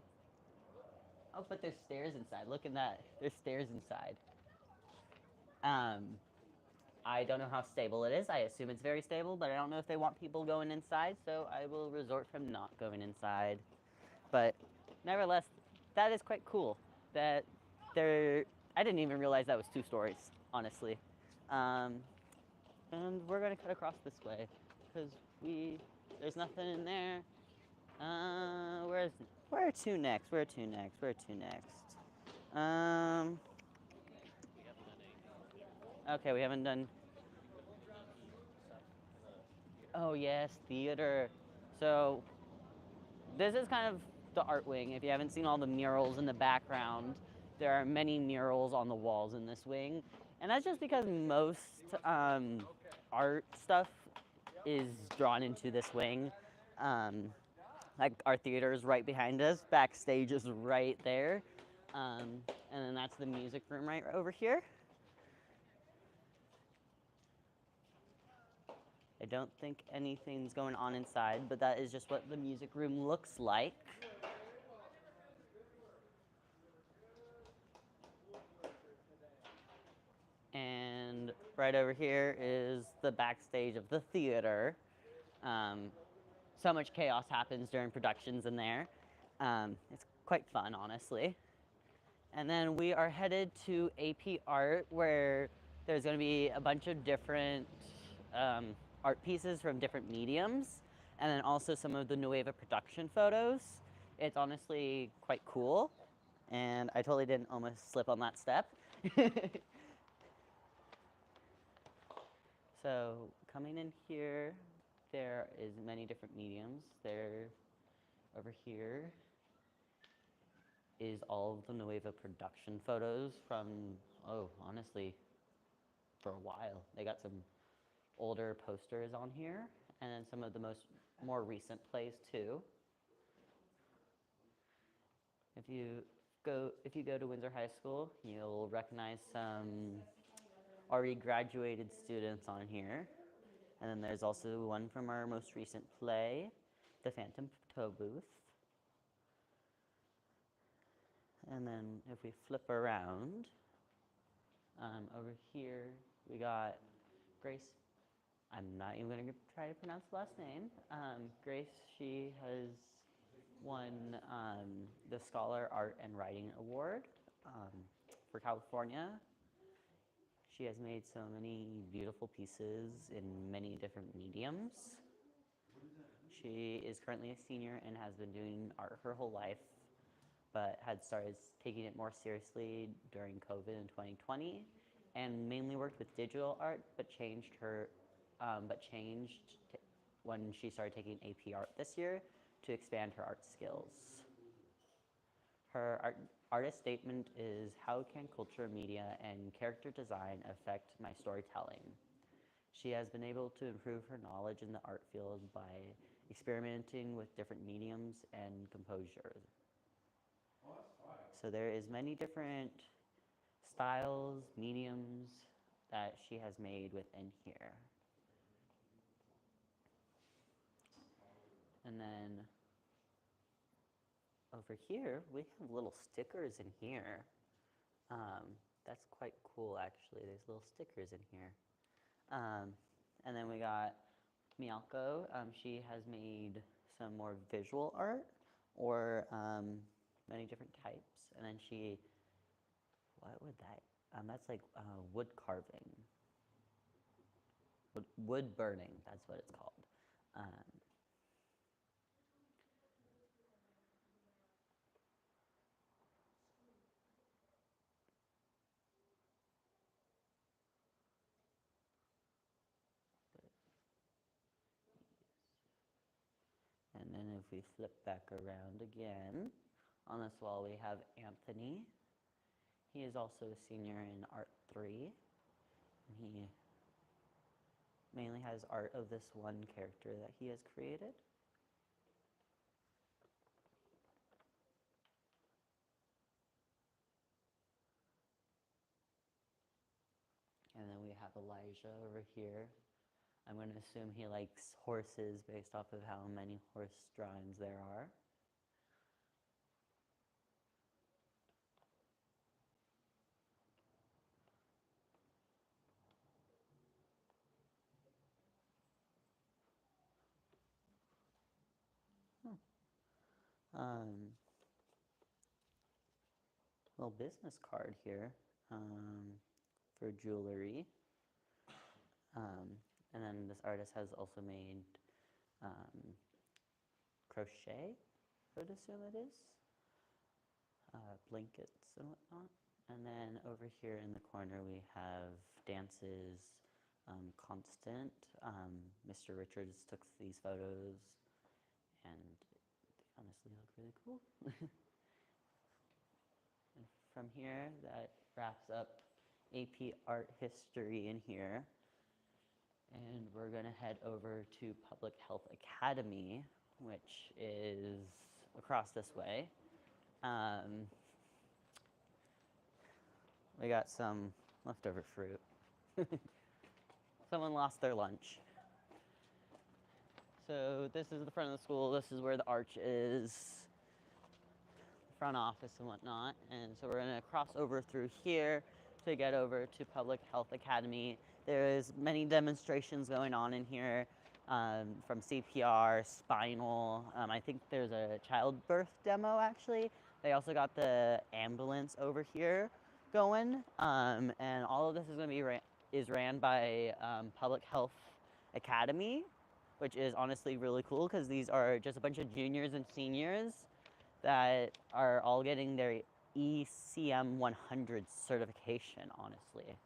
Oh, but there's stairs inside. Look at that. There's stairs inside. I don't know how stable it is. I assume it's very stable, but I don't know if they want people going inside, so I will resort from not going inside. But nevertheless, that is quite cool. That I didn't even realize that was 2 stories, honestly. And we're gonna cut across this way, because there's nothing in there. Where to next? Okay, we haven't done. Oh yes, theater. So this is kind of the art wing. If you haven't seen all the murals in the background, there are many murals on the walls in this wing. And that's just because most art stuff is drawn into this wing. Like our theater is right behind us, backstage is right there. And then that's the music room right over here. I don't think anything's going on inside, but that is just what the music room looks like. And right over here is the backstage of the theater. So much chaos happens during productions in there. It's quite fun, honestly. And then we are headed to AP Art, where there's going to be a bunch of different art pieces from different mediums, and then also some of the Nueva production photos. It's honestly quite cool, and I totally didn't almost slip on that step. So coming in here, there is many different mediums. There, over here, is all of the Nueva production photos from, honestly, for a while. They got some older posters on here, and then some of the more recent plays too. If you go to Windsor High School, you'll recognize some already graduated students on here. And then there's also one from our most recent play, The Phantom Tow Booth. And then if we flip around, over here we got Grace. I'm not even going to try to pronounce the last name. Grace, she has won the Scholar Art and Writing Award for California. She has made so many beautiful pieces in many different mediums. She is currently a senior and has been doing art her whole life, but had started taking it more seriously during COVID in 2020, and mainly worked with digital art, but changed when she started taking AP Art this year to expand her art skills. Her artist statement is, how can culture, media, and character design affect my storytelling? She has been able to improve her knowledge in the art field by experimenting with different mediums and composure. So there is many different styles, mediums that she has made within here. And then over here, we have little stickers in here. That's quite cool, actually. There's little stickers in here. And then we got Miyako. She has made some more visual art, or many different types. And then she, what would that, that's like wood carving. Wood burning, that's what it's called. And then if we flip back around again, on this wall we have Anthony. He is also a senior in Art 3. He mainly has art of this one character that he has created. And then we have Elijah over here. I'm going to assume he likes horses based off of how many horse drawings there are. Little business card here for jewelry. And then this artist has also made crochet, I would assume it is, blankets and whatnot. And then over here in the corner we have dances, constant. Mr. Richards took these photos and they honestly look really cool. And from here, that wraps up AP Art History in here. And we're going to head over to Public Health Academy, which is across this way. We got some leftover fruit. Someone lost their lunch. So this is the front of the school. This is where the arch is, front office and whatnot. And so we're going to cross over through here to get over to Public Health Academy. There's many demonstrations going on in here, from CPR, spinal. I think there's a childbirth demo, actually. They also got the ambulance over here going, and all of this is going to be ran by Public Health Academy, which is honestly really cool because these are just a bunch of juniors and seniors that are all getting their ECM 100 certification, honestly.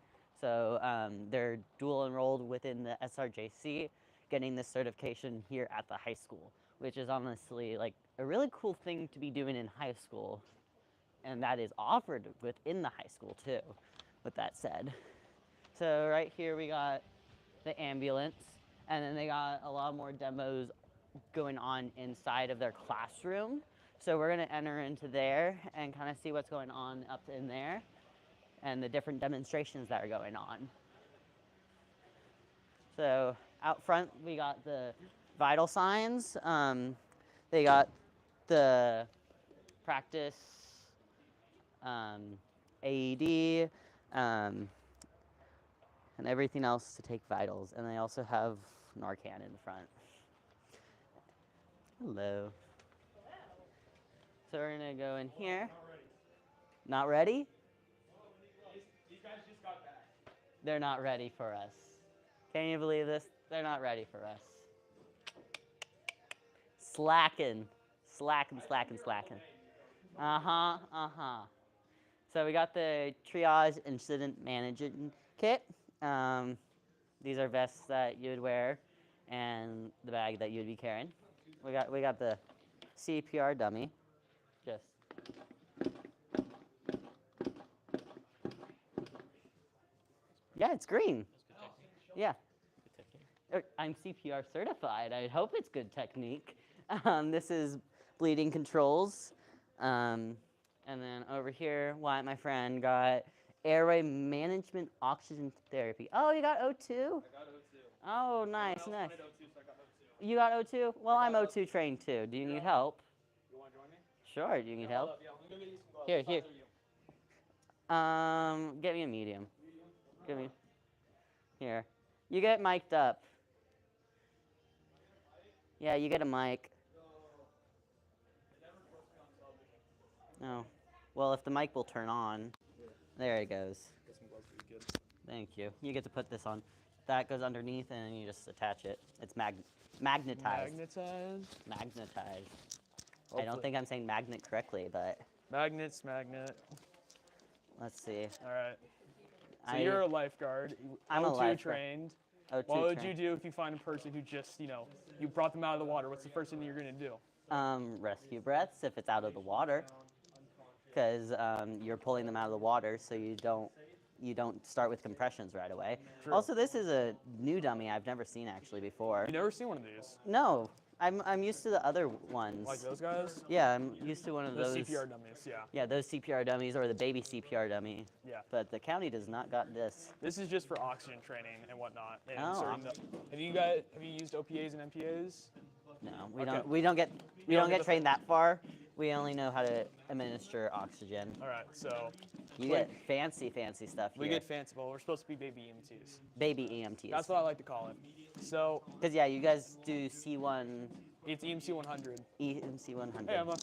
So they're dual enrolled within the SRJC, getting this certification here at the high school, which is honestly like a really cool thing to be doing in high school. And that is offered within the high school too, with that said. So right here we got the ambulance, and then they got a lot more demos going on inside of their classroom. So we're gonna enter into there and kind of see what's going on up in there and the different demonstrations that are going on. So out front we got the vital signs. They got the practice AED, and everything else to take vitals. And they also have Narcan in the front. Hello. So we're gonna go in here. Not ready? These guys just got back. They're not ready for us. Can you believe this? They're not ready for us. Slacking. Slacking. Uh-huh. So we got the triage incident management kit. These are vests that you would wear and the bag that you'd be carrying. We got the CPR dummy. Just yeah, it's green. Yeah. I'm CPR certified. I hope it's good technique. This is bleeding controls. And then over here, Wyatt, my friend, got airway management oxygen therapy. Oh, you got O2? I got O2. Oh, nice, I nice. wanted O2, so I got O2. You got O2? Well, I'm O2 trained too. Do you need help? You want to join me? Sure, do you need help? Yeah, let me get you some gloves. Here, What here. size are you? Get me a medium. Give me. Here. You get mic'd up. Yeah, you get a mic. No. Well, if the mic will turn on. There it goes. Get some gloves would be good. Thank you. You get to put this on. That goes underneath and then you just attach it. It's magnetized. Magnetized. Magnetized. I Hopefully. don't think I'm saying magnet correctly, but Magnets, magnet. let's see. All right. So you're a lifeguard. I'm a O2 lifeguard. trained. O2 What would you trained. do if you find a person who just, you brought them out of the water? What's the first thing you're going to do? Rescue breaths if it's out of the water, because you're pulling them out of the water, so you don't start with compressions right away. True. Also, this is a new dummy I've never seen actually before. You've never seen one of these? No, I'm used to the other ones. Like those guys? Yeah, I'm used to one of Those those. CPR dummies, yeah. Yeah, those CPR dummies or the baby CPR dummy. Yeah. But the county does not got this. This is just for oxygen training and whatnot. And Oh. have you used OPAs and MPAs? No, Okay. we don't get the- trained that far. We only know how to administer oxygen. All right, so You get fancy stuff we here. get fancy, but we're supposed to be baby EMTs. Baby EMTs. That's what I like to call it. So Because yeah, you guys do C1, it's EMC 100. EMC 100. Hey, Emma.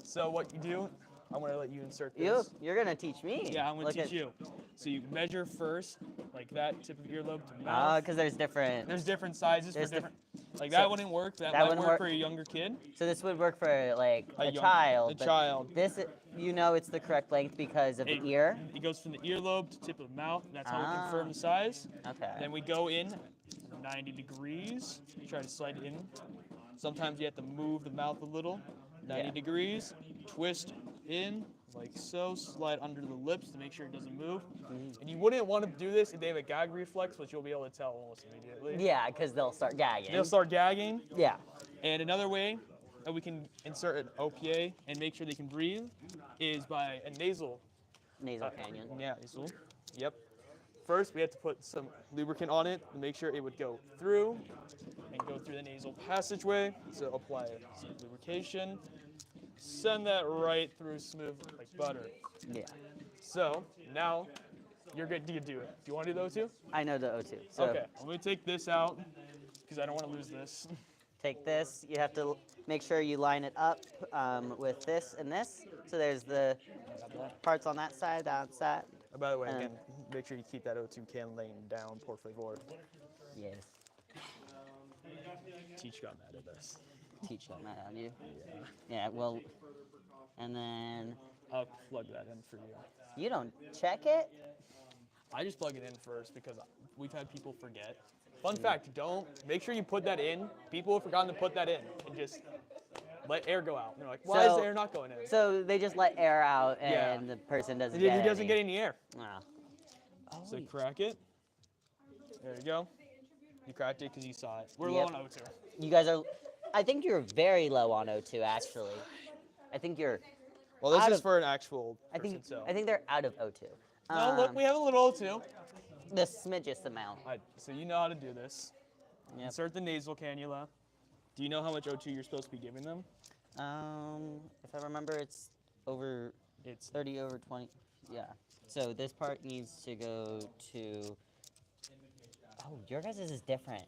So what you do, I'm gonna let you insert this. You're gonna teach me. Yeah, I'm gonna Look teach at- you. So you measure first, like that tip of earlobe to Oh, mouth. because there's different. There's different sizes There's for different. Like so that wouldn't work. That that might wouldn't work work- for a younger kid. So this would work for like a young- child. a but child. This, it's the correct length because of the ear. It goes from the earlobe to tip of the mouth. That's how we Ah. confirm the size. Okay. Then we go in 90 degrees. Try to slide it in. Sometimes you have to move the mouth a little. 90 Yeah. degrees. Twist in like so. Slide under the lips to make sure it doesn't move. Mm-hmm. And you wouldn't want to do this if they have a gag reflex, which you'll be able to tell almost immediately. Yeah, because they'll start gagging. They'll start gagging. Yeah. And another way that we can insert an OPA and make sure they can breathe is by a nasal. Nasal canyon. Yeah, nasal. Yep. First, we have to put some lubricant on it to make sure it would go through and go through the nasal passageway. So apply some lubrication. Send that right through smooth like butter. Yeah. So now you're good to do it. Do you want to do those two? I know the O2. So Okay. I'm going to take this out because I don't want to lose this. take this. You have to make sure you line it up with this and this. So there's the parts on that side, that side. Oh, by the way, Um, again, make sure you keep that O2 can laying down, por favor. Yes. Teach got mad at this. Teach them that on you. Yeah. Well, and then I'll plug that in for you. you don't check it. I just plug it in first because we've had people forget. Fun fact, make sure you put that in. People have forgotten to put that in and just let air go out. And they're like, why is So- the air not going in? So they just let air out, Yeah. and the person doesn't He get doesn't any. get any air. Wow. So crack it. There you go. You cracked it because you saw it. We're Yep. low on O2. You guys are. I think you're very low on O2 actually. I think you're. Well, this Out is of- for an actual I person, think. so. I think they're out of O2. No, look, we have a little O2. The smidgest amount. So you know how to do this. Yep. Insert the nasal cannula. Do you know how much O2 you're supposed to be giving them? If I remember, it's over. It's 30 over 20. Yeah. So this part needs to go to. Oh, your guys' is different.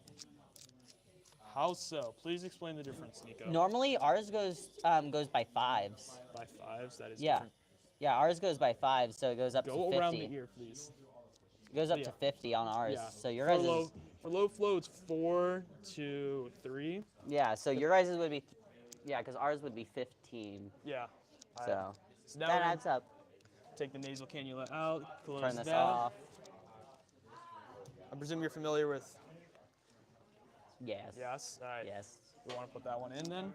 How so? Please explain the difference, Nico. Normally ours goes by fives. By fives, that is Yeah. different. Yeah, ours goes by fives, so it goes up to Go 50. around the ear, please. It goes up Yeah. to 50 on ours. Yeah. So your for guys' low, for low flow, it's 4 to 3. yeah, so your guys' would be yeah, because ours would be 15. Yeah. So So now that we're gonna adds up. take the nasal cannula out, close Turn this that. off. I presume you're familiar with. Yes. Yes. All right. Yes. We want to put that one in then.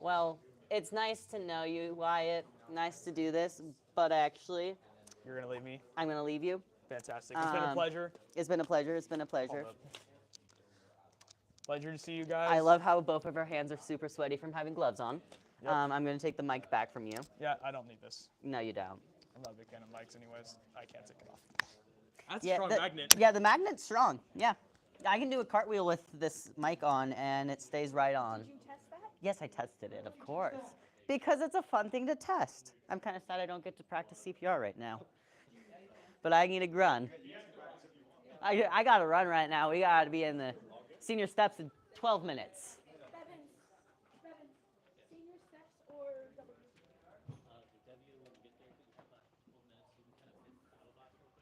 Well, it's nice to know you, Wyatt. Nice to do this, but actually, You're gonna leave me? I'm gonna leave you. Fantastic. It's been a pleasure. It's been a pleasure. It's been a pleasure. Pleasure to see you guys. I love how both of our hands are super sweaty from having gloves on. Yep. I'm gonna take the mic back from you. Yeah, I don't need this. No, you don't. I'm not a big fan of mics anyways. I can't take it off. That's Yeah, a strong magnet. Yeah, the magnet's strong. Yeah. I can do a cartwheel with this mic on and it stays right on. Did you test that? Yes, I tested it, of course. Because it's a fun thing to test. I'm kind of sad I don't get to practice CPR right now. But I need to run. I gotta run right now. We gotta be in the senior steps in 12 minutes. Bevin, senior steps or W?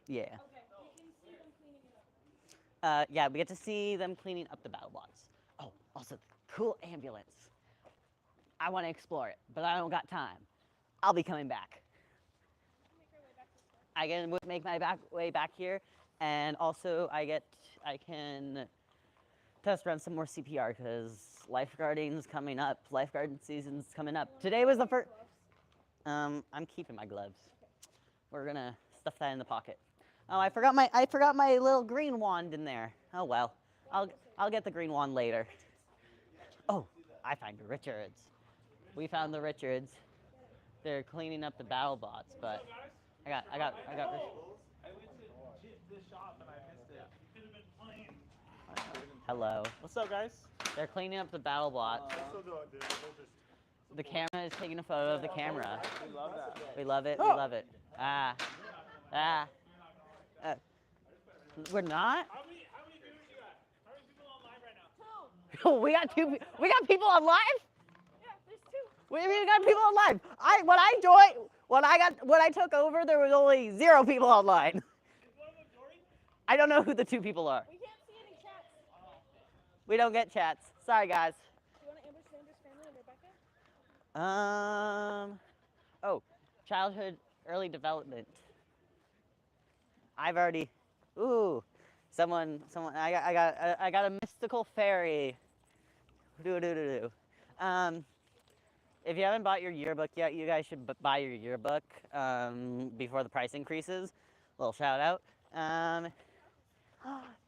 Yeah. Okay, we can see them cleaning it up. Yeah, we get to see them cleaning up the battle bots. Oh, also, the cool ambulance. I want to explore it, but I don't got time. I'll be coming back. I can make my way back here, and also I can test run some more CPR because lifeguarding's coming up. Lifeguarding season's coming up. Today was the first. I'm keeping my gloves. We're gonna stuff that in the pocket. Oh, I forgot my little green wand in there. Oh well, I'll get the green wand later. Oh, I found the Richards. We found the Richards. They're cleaning up the battle bots, but I got. I went to this shop and I missed it. Could have been playing. Hello. What's up, guys? They're cleaning up the battle bots. The camera is taking a photo of the camera. We love that. We love it. We love it. We're not. How many viewers you got? How many people online right now? We got two. We got people on live. Yeah, there's two. We got people on live. When I took over, there was only 0 people online. Is one of them Dory? I don't know who the 2 people are. We can't see any chats. We don't get chats. Sorry, guys. Do you want to Amber Sanders' family and Rebecca? Oh, childhood early development. I've already. Ooh, someone. I got a mystical fairy. If you haven't bought your yearbook yet, you guys should buy your yearbook before the price increases. Little shout out.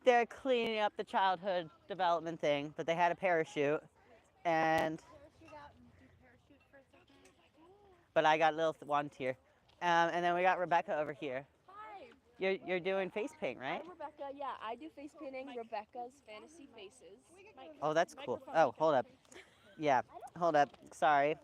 They're cleaning up the childhood development thing, but they had a parachute, and. But I got a little wand here, and then we got Rebecca over here. Hi. You're doing face paint, right? I'm Rebecca. Yeah, I do face painting. Rebecca's Fantasy Faces. Oh, that's cool. Oh, hold up. Yeah, hold up. Sorry.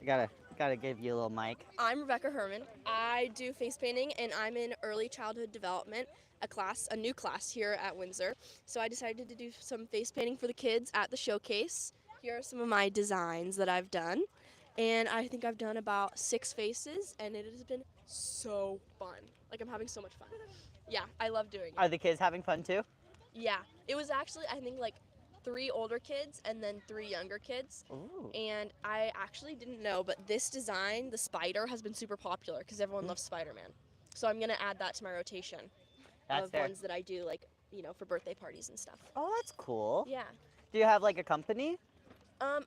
I gotta give you a little mic. I'm Rebecca Herman. I do face painting, and I'm in early childhood development, a new class here at Windsor. So I decided to do some face painting for the kids at the showcase. Here are some of my designs that I've done. And I think I've done about 6 faces, and it has been so fun. Like, I'm having so much fun. Yeah, I love doing it. Are the kids having fun too? Yeah, it was actually, I think, like 3 older kids and then 3 younger kids. Ooh. And I actually didn't know, but this design, the spider, has been super popular because everyone loves Spider-Man. So I'm gonna add that to my rotation That's of fair. ones that I do, like, for birthday parties and stuff. Oh, that's cool. Yeah. Do you have like a company?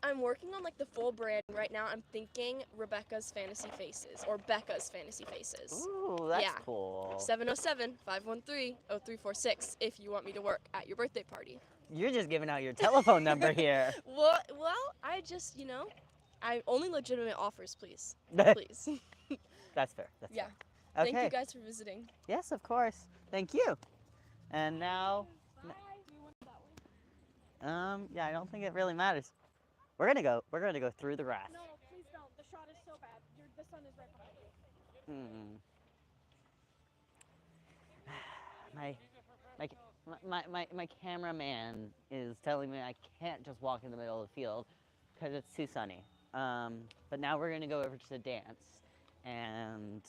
I'm working on like the full brand right now. I'm thinking Rebecca's Fantasy Faces or Becca's Fantasy Faces. Ooh, that's Yeah. cool. 707-513-0346 if you want me to work at your birthday party. You're just giving out your telephone number here. Well, I just, I only legitimate offers, please. Please. That's fair. That's Yeah. fair. Okay. Thank you guys for visiting. Yes, of course. Thank you. And now. Yeah, I don't think it really matters. We're gonna go through the grass. No, please don't. The shot is so bad. The sun is right behind you. My cameraman is telling me I can't just walk in the middle of the field because it's too sunny. But now we're gonna go over to the dance, and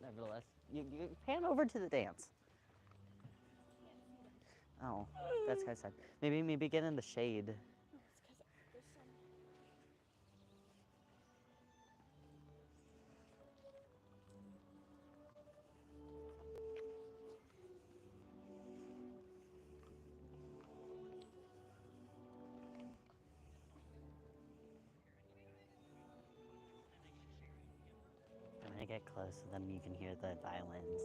nevertheless, you pan over to the dance. Oh, that's kind of sad. Maybe get in the shade. close so then you can hear the violins.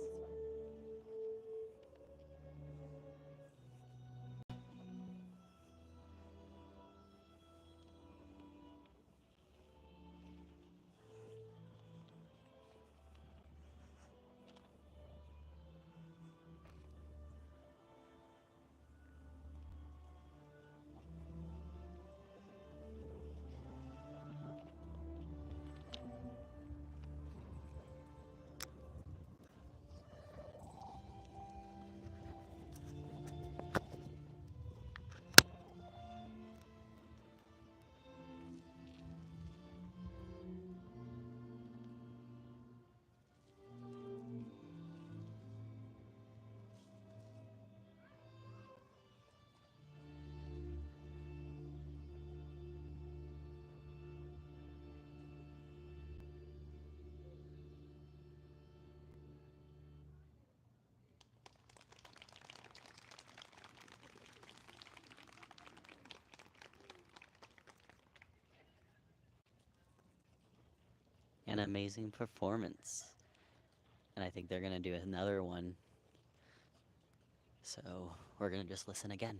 An amazing performance. And I think they're going to do another one. So we're going to just listen again.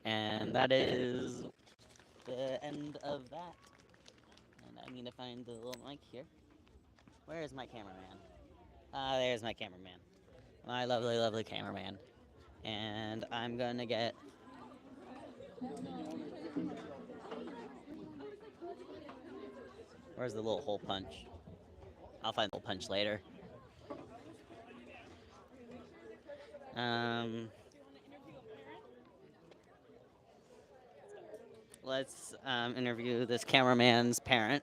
And that is the end of that. And I need to find the little mic here. Where is my cameraman? There's my cameraman. My lovely, lovely cameraman. And I'm gonna get... Where's the little hole punch? I'll find the hole punch later. Let's interview this cameraman's parent.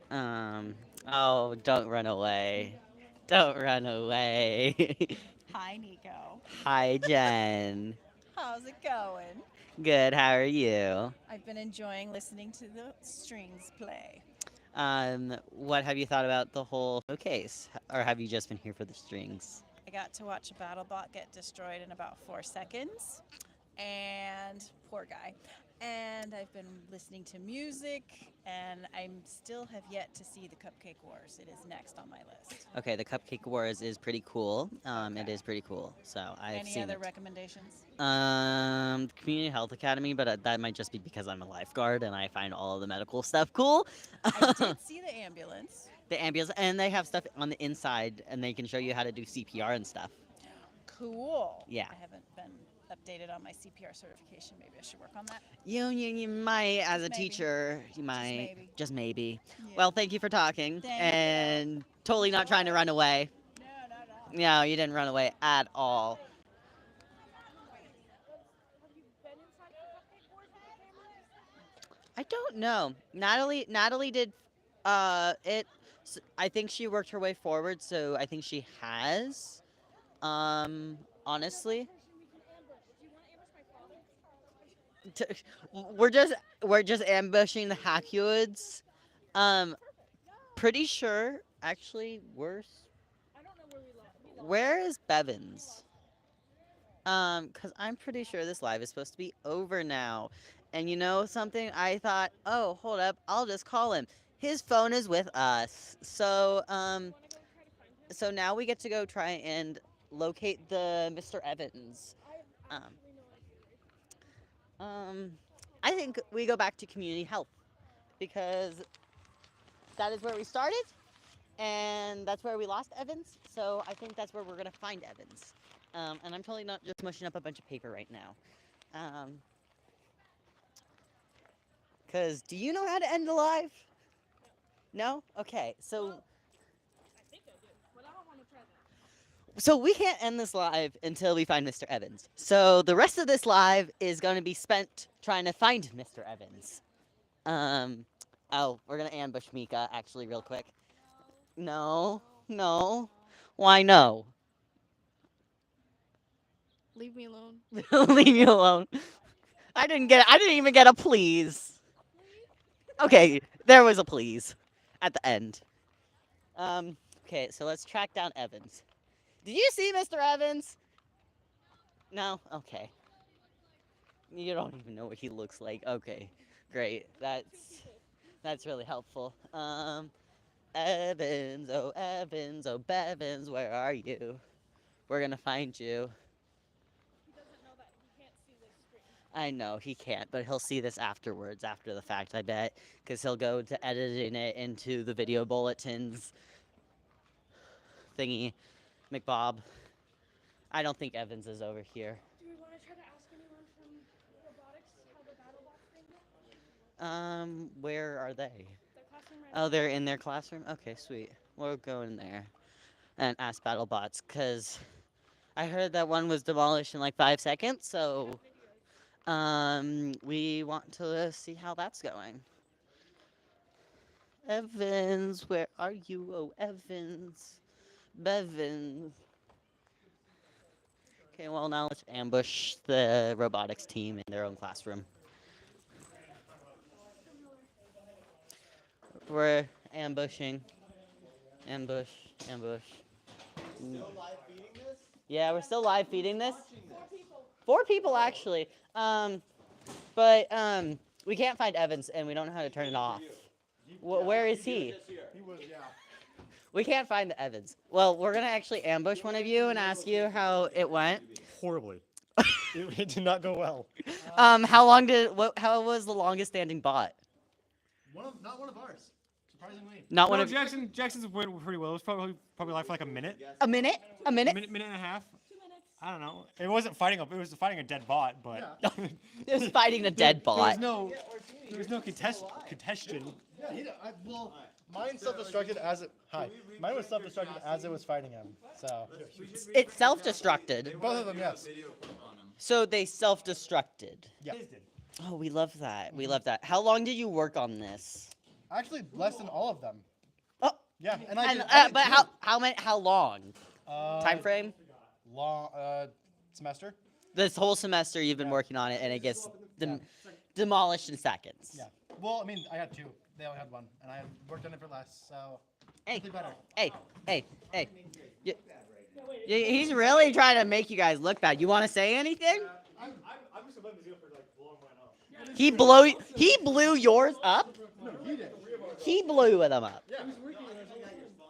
Oh, don't run away. Don't run away. Hi, Nico. Hi, Jen. How's it going? Good, how are you? I've been enjoying listening to the strings play. What have you thought about the whole showcase? Or have you just been here for the strings? I got to watch a battle bot get destroyed in about 4 seconds. And poor guy. And I've been listening to music, and I still have yet to see the Cupcake Wars. It is next on my list. Okay, the Cupcake Wars is pretty cool. It is pretty cool. So I've seen Any other it. recommendations? Community Health Academy, but that might just be because I'm a lifeguard and I find all of the medical stuff cool. I did see the ambulance. The ambulance, and they have stuff on the inside, and they can show you how to do CPR and stuff. Cool. Yeah. I haven't been updated on my CPR certification. Maybe I should work on that. You might, as a Maybe. teacher, you might. maybe. Just maybe. Yeah. Well, thank you for talking. Thank and totally not trying to run away. No, not at all. No, you didn't run away at all. I don't know. Natalie did it. I think she worked her way forward, so I think she has. Honestly, T- we're just ambushing the Hackwoods. Um, pretty sure actually where is Bevins? Cause I'm pretty sure this live is supposed to be over now. And you know something? I thought, oh, hold up, I'll just call him. His phone is with us. So now we get to go try and locate the Mr. Evans. Um, um, I think we go back to community health because that is where we started and that's where we lost Evans. So I think that's where we're gonna find Evans. And I'm totally not just mushing up a bunch of paper right now. Because do you know how to end a live? No? Okay, so we can't end this live until we find Mr. Evans. So the rest of this live is going to be spent trying to find Mr. Evans. Oh, we're going to ambush Mika actually real quick. No. Why no? Leave me alone. Leave me alone. I didn't even get a please. Okay, there was a please at the end. Okay, so let's track down Evans. Did you see Mr. Evans? No? Okay. You don't even know what he looks like. Okay, great. That's really helpful. Evans, oh Bevins, where are you? We're gonna find you. I know he can't, but he'll see this afterwards, after the fact, I bet, because he'll go to editing it into the video bulletins thingy, McBob. I don't think Evans is over here. Do we want to try to ask anyone from robotics how the battle box thing goes? Where are they? The classroom right Oh, now. they're in their classroom? Okay, sweet. We'll go in there and ask BattleBots, because I heard that one was demolished in like 5 seconds, so we want to see how that's going. Evans, where are you? Oh, Evans. Bevins. Okay, well, now let's ambush the robotics team in their own classroom. We're ambushing. Ambush. Still live feeding this? Yeah, we're still live feeding this. 4 people, actually. But we can't find Evans, and we don't know how to turn it off. Where is he? He was, yeah. We can't find the Evans. Well, we're gonna actually ambush one of you and ask you how it went. Horribly. it did not go well. How was the longest standing bot? Not one of ours, surprisingly. Not one of Jackson's went pretty well. It was probably like a minute. A minute? Minute and a half. I don't know. It wasn't fighting it was fighting a dead bot, but it was fighting a dead bot. There was no contestion. Yeah, well, mine self-destructed as it. Hi. Mine was self-destructed as it was fighting him. So. It self-destructed. Both of them, yes. So they self-destructed. Yeah. Oh, we love that. We love that. How long did you work on this? Actually, less than all of them. Oh. Yeah, and But how long? Time frame? Long semester. This whole semester you've been working on it, and it gets demolished in seconds. Yeah. Well, I mean, I had 2. They only had 1, and I worked on it for less, so. Hey, better. hey. He's really trying to make you guys look bad. You want to say anything? I'm just letting the for like blowing mine up. He blew yours up? No, he did. He blew them up. Yeah.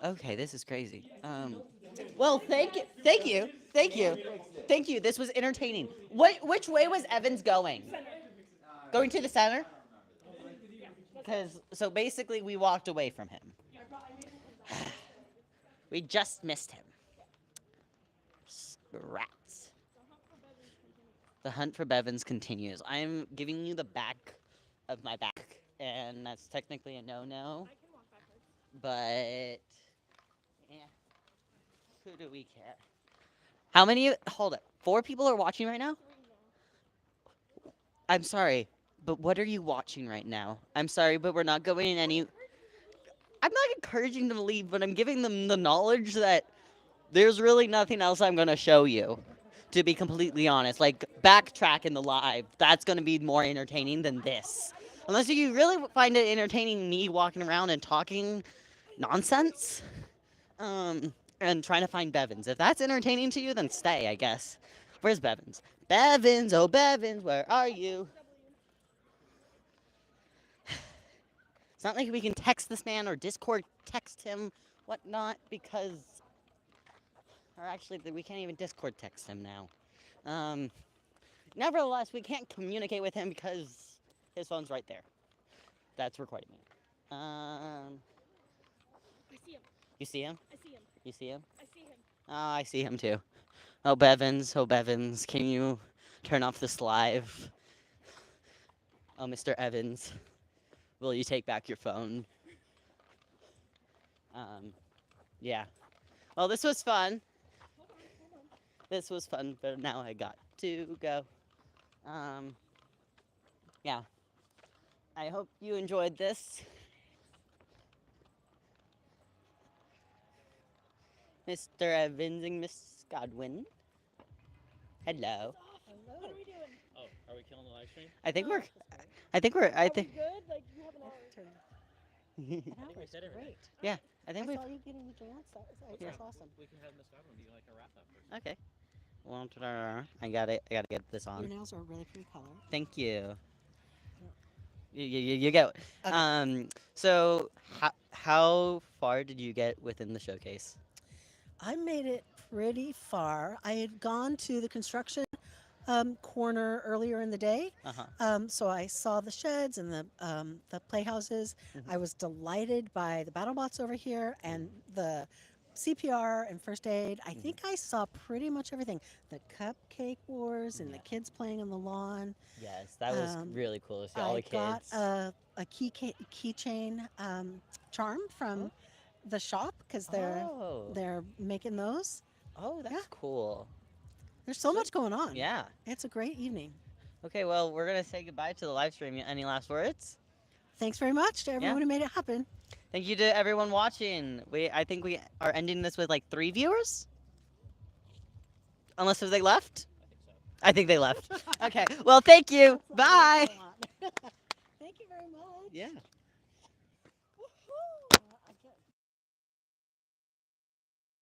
Okay, this is crazy. Well, thank you. This was entertaining. Which way was Evans going? Going to the center? So basically we walked away from him. We just missed him. Rats. The hunt for Bevins continues. I am giving you the back of my back, and that's technically a no-no. But yeah, who do we care? How many? Hold up. 4 people are watching right now? I'm sorry. But what are you watching right now? I'm sorry, but we're not going in any. I'm not encouraging them to leave, but I'm giving them the knowledge that there's really nothing else I'm going to show you. To be completely honest, like backtrack in the live, that's going to be more entertaining than this. Unless you really find it entertaining me walking around and talking nonsense, and trying to find Bevins. If that's entertaining to you, then stay, I guess. Where's Bevins? Bevins, oh Bevins, where are you? It's not like we can text this man or Discord text him, whatnot, because... Or actually, we can't even Discord text him now. Nevertheless, we can't communicate with him because his phone's right there. That's recording me. I see him. You see him? I see him. You see him? I see him. Oh, I see him too. Oh, Bevins, can you turn off this live? Oh, Mr. Evans, will you take back your phone? Yeah. Well, this was fun. This was fun, but now I got to go. Yeah. I hope you enjoyed this. Mr. Evans and Miss Godwin. Hello. What are we doing? Oh, are we killing the live stream? I think we're. Are we good? Like you have an hour. I think we said everything. Yeah, I think I we've. saw you getting the dance. That's awesome. We can have Miss Godwin do like a wrap up or something. Okay. Well, I gotta get this on. Your nails are a really pretty color. Thank you. You get. Okay. So how far did you get within the showcase? I made it pretty far. I had gone to the construction corner earlier in the day. So I saw the sheds and the playhouses. I was delighted by the BattleBots over here and the CPR and first aid. I think I saw pretty much everything. The cupcake wars and the kids playing on the lawn. Yes, that was really cool to see all the kids. I got a keychain charm from the shop because they're making those. Oh, that's cool. There's so much going on. Yeah. It's a great evening. Okay, well, we're going to say goodbye to the live stream. Any last words? Thanks very much to everyone who made it happen. Thank you to everyone watching. I think we are ending this with like 3 viewers? Unless if they left? I think they left. Okay, well, thank you. Bye. Thank you very much. Yeah.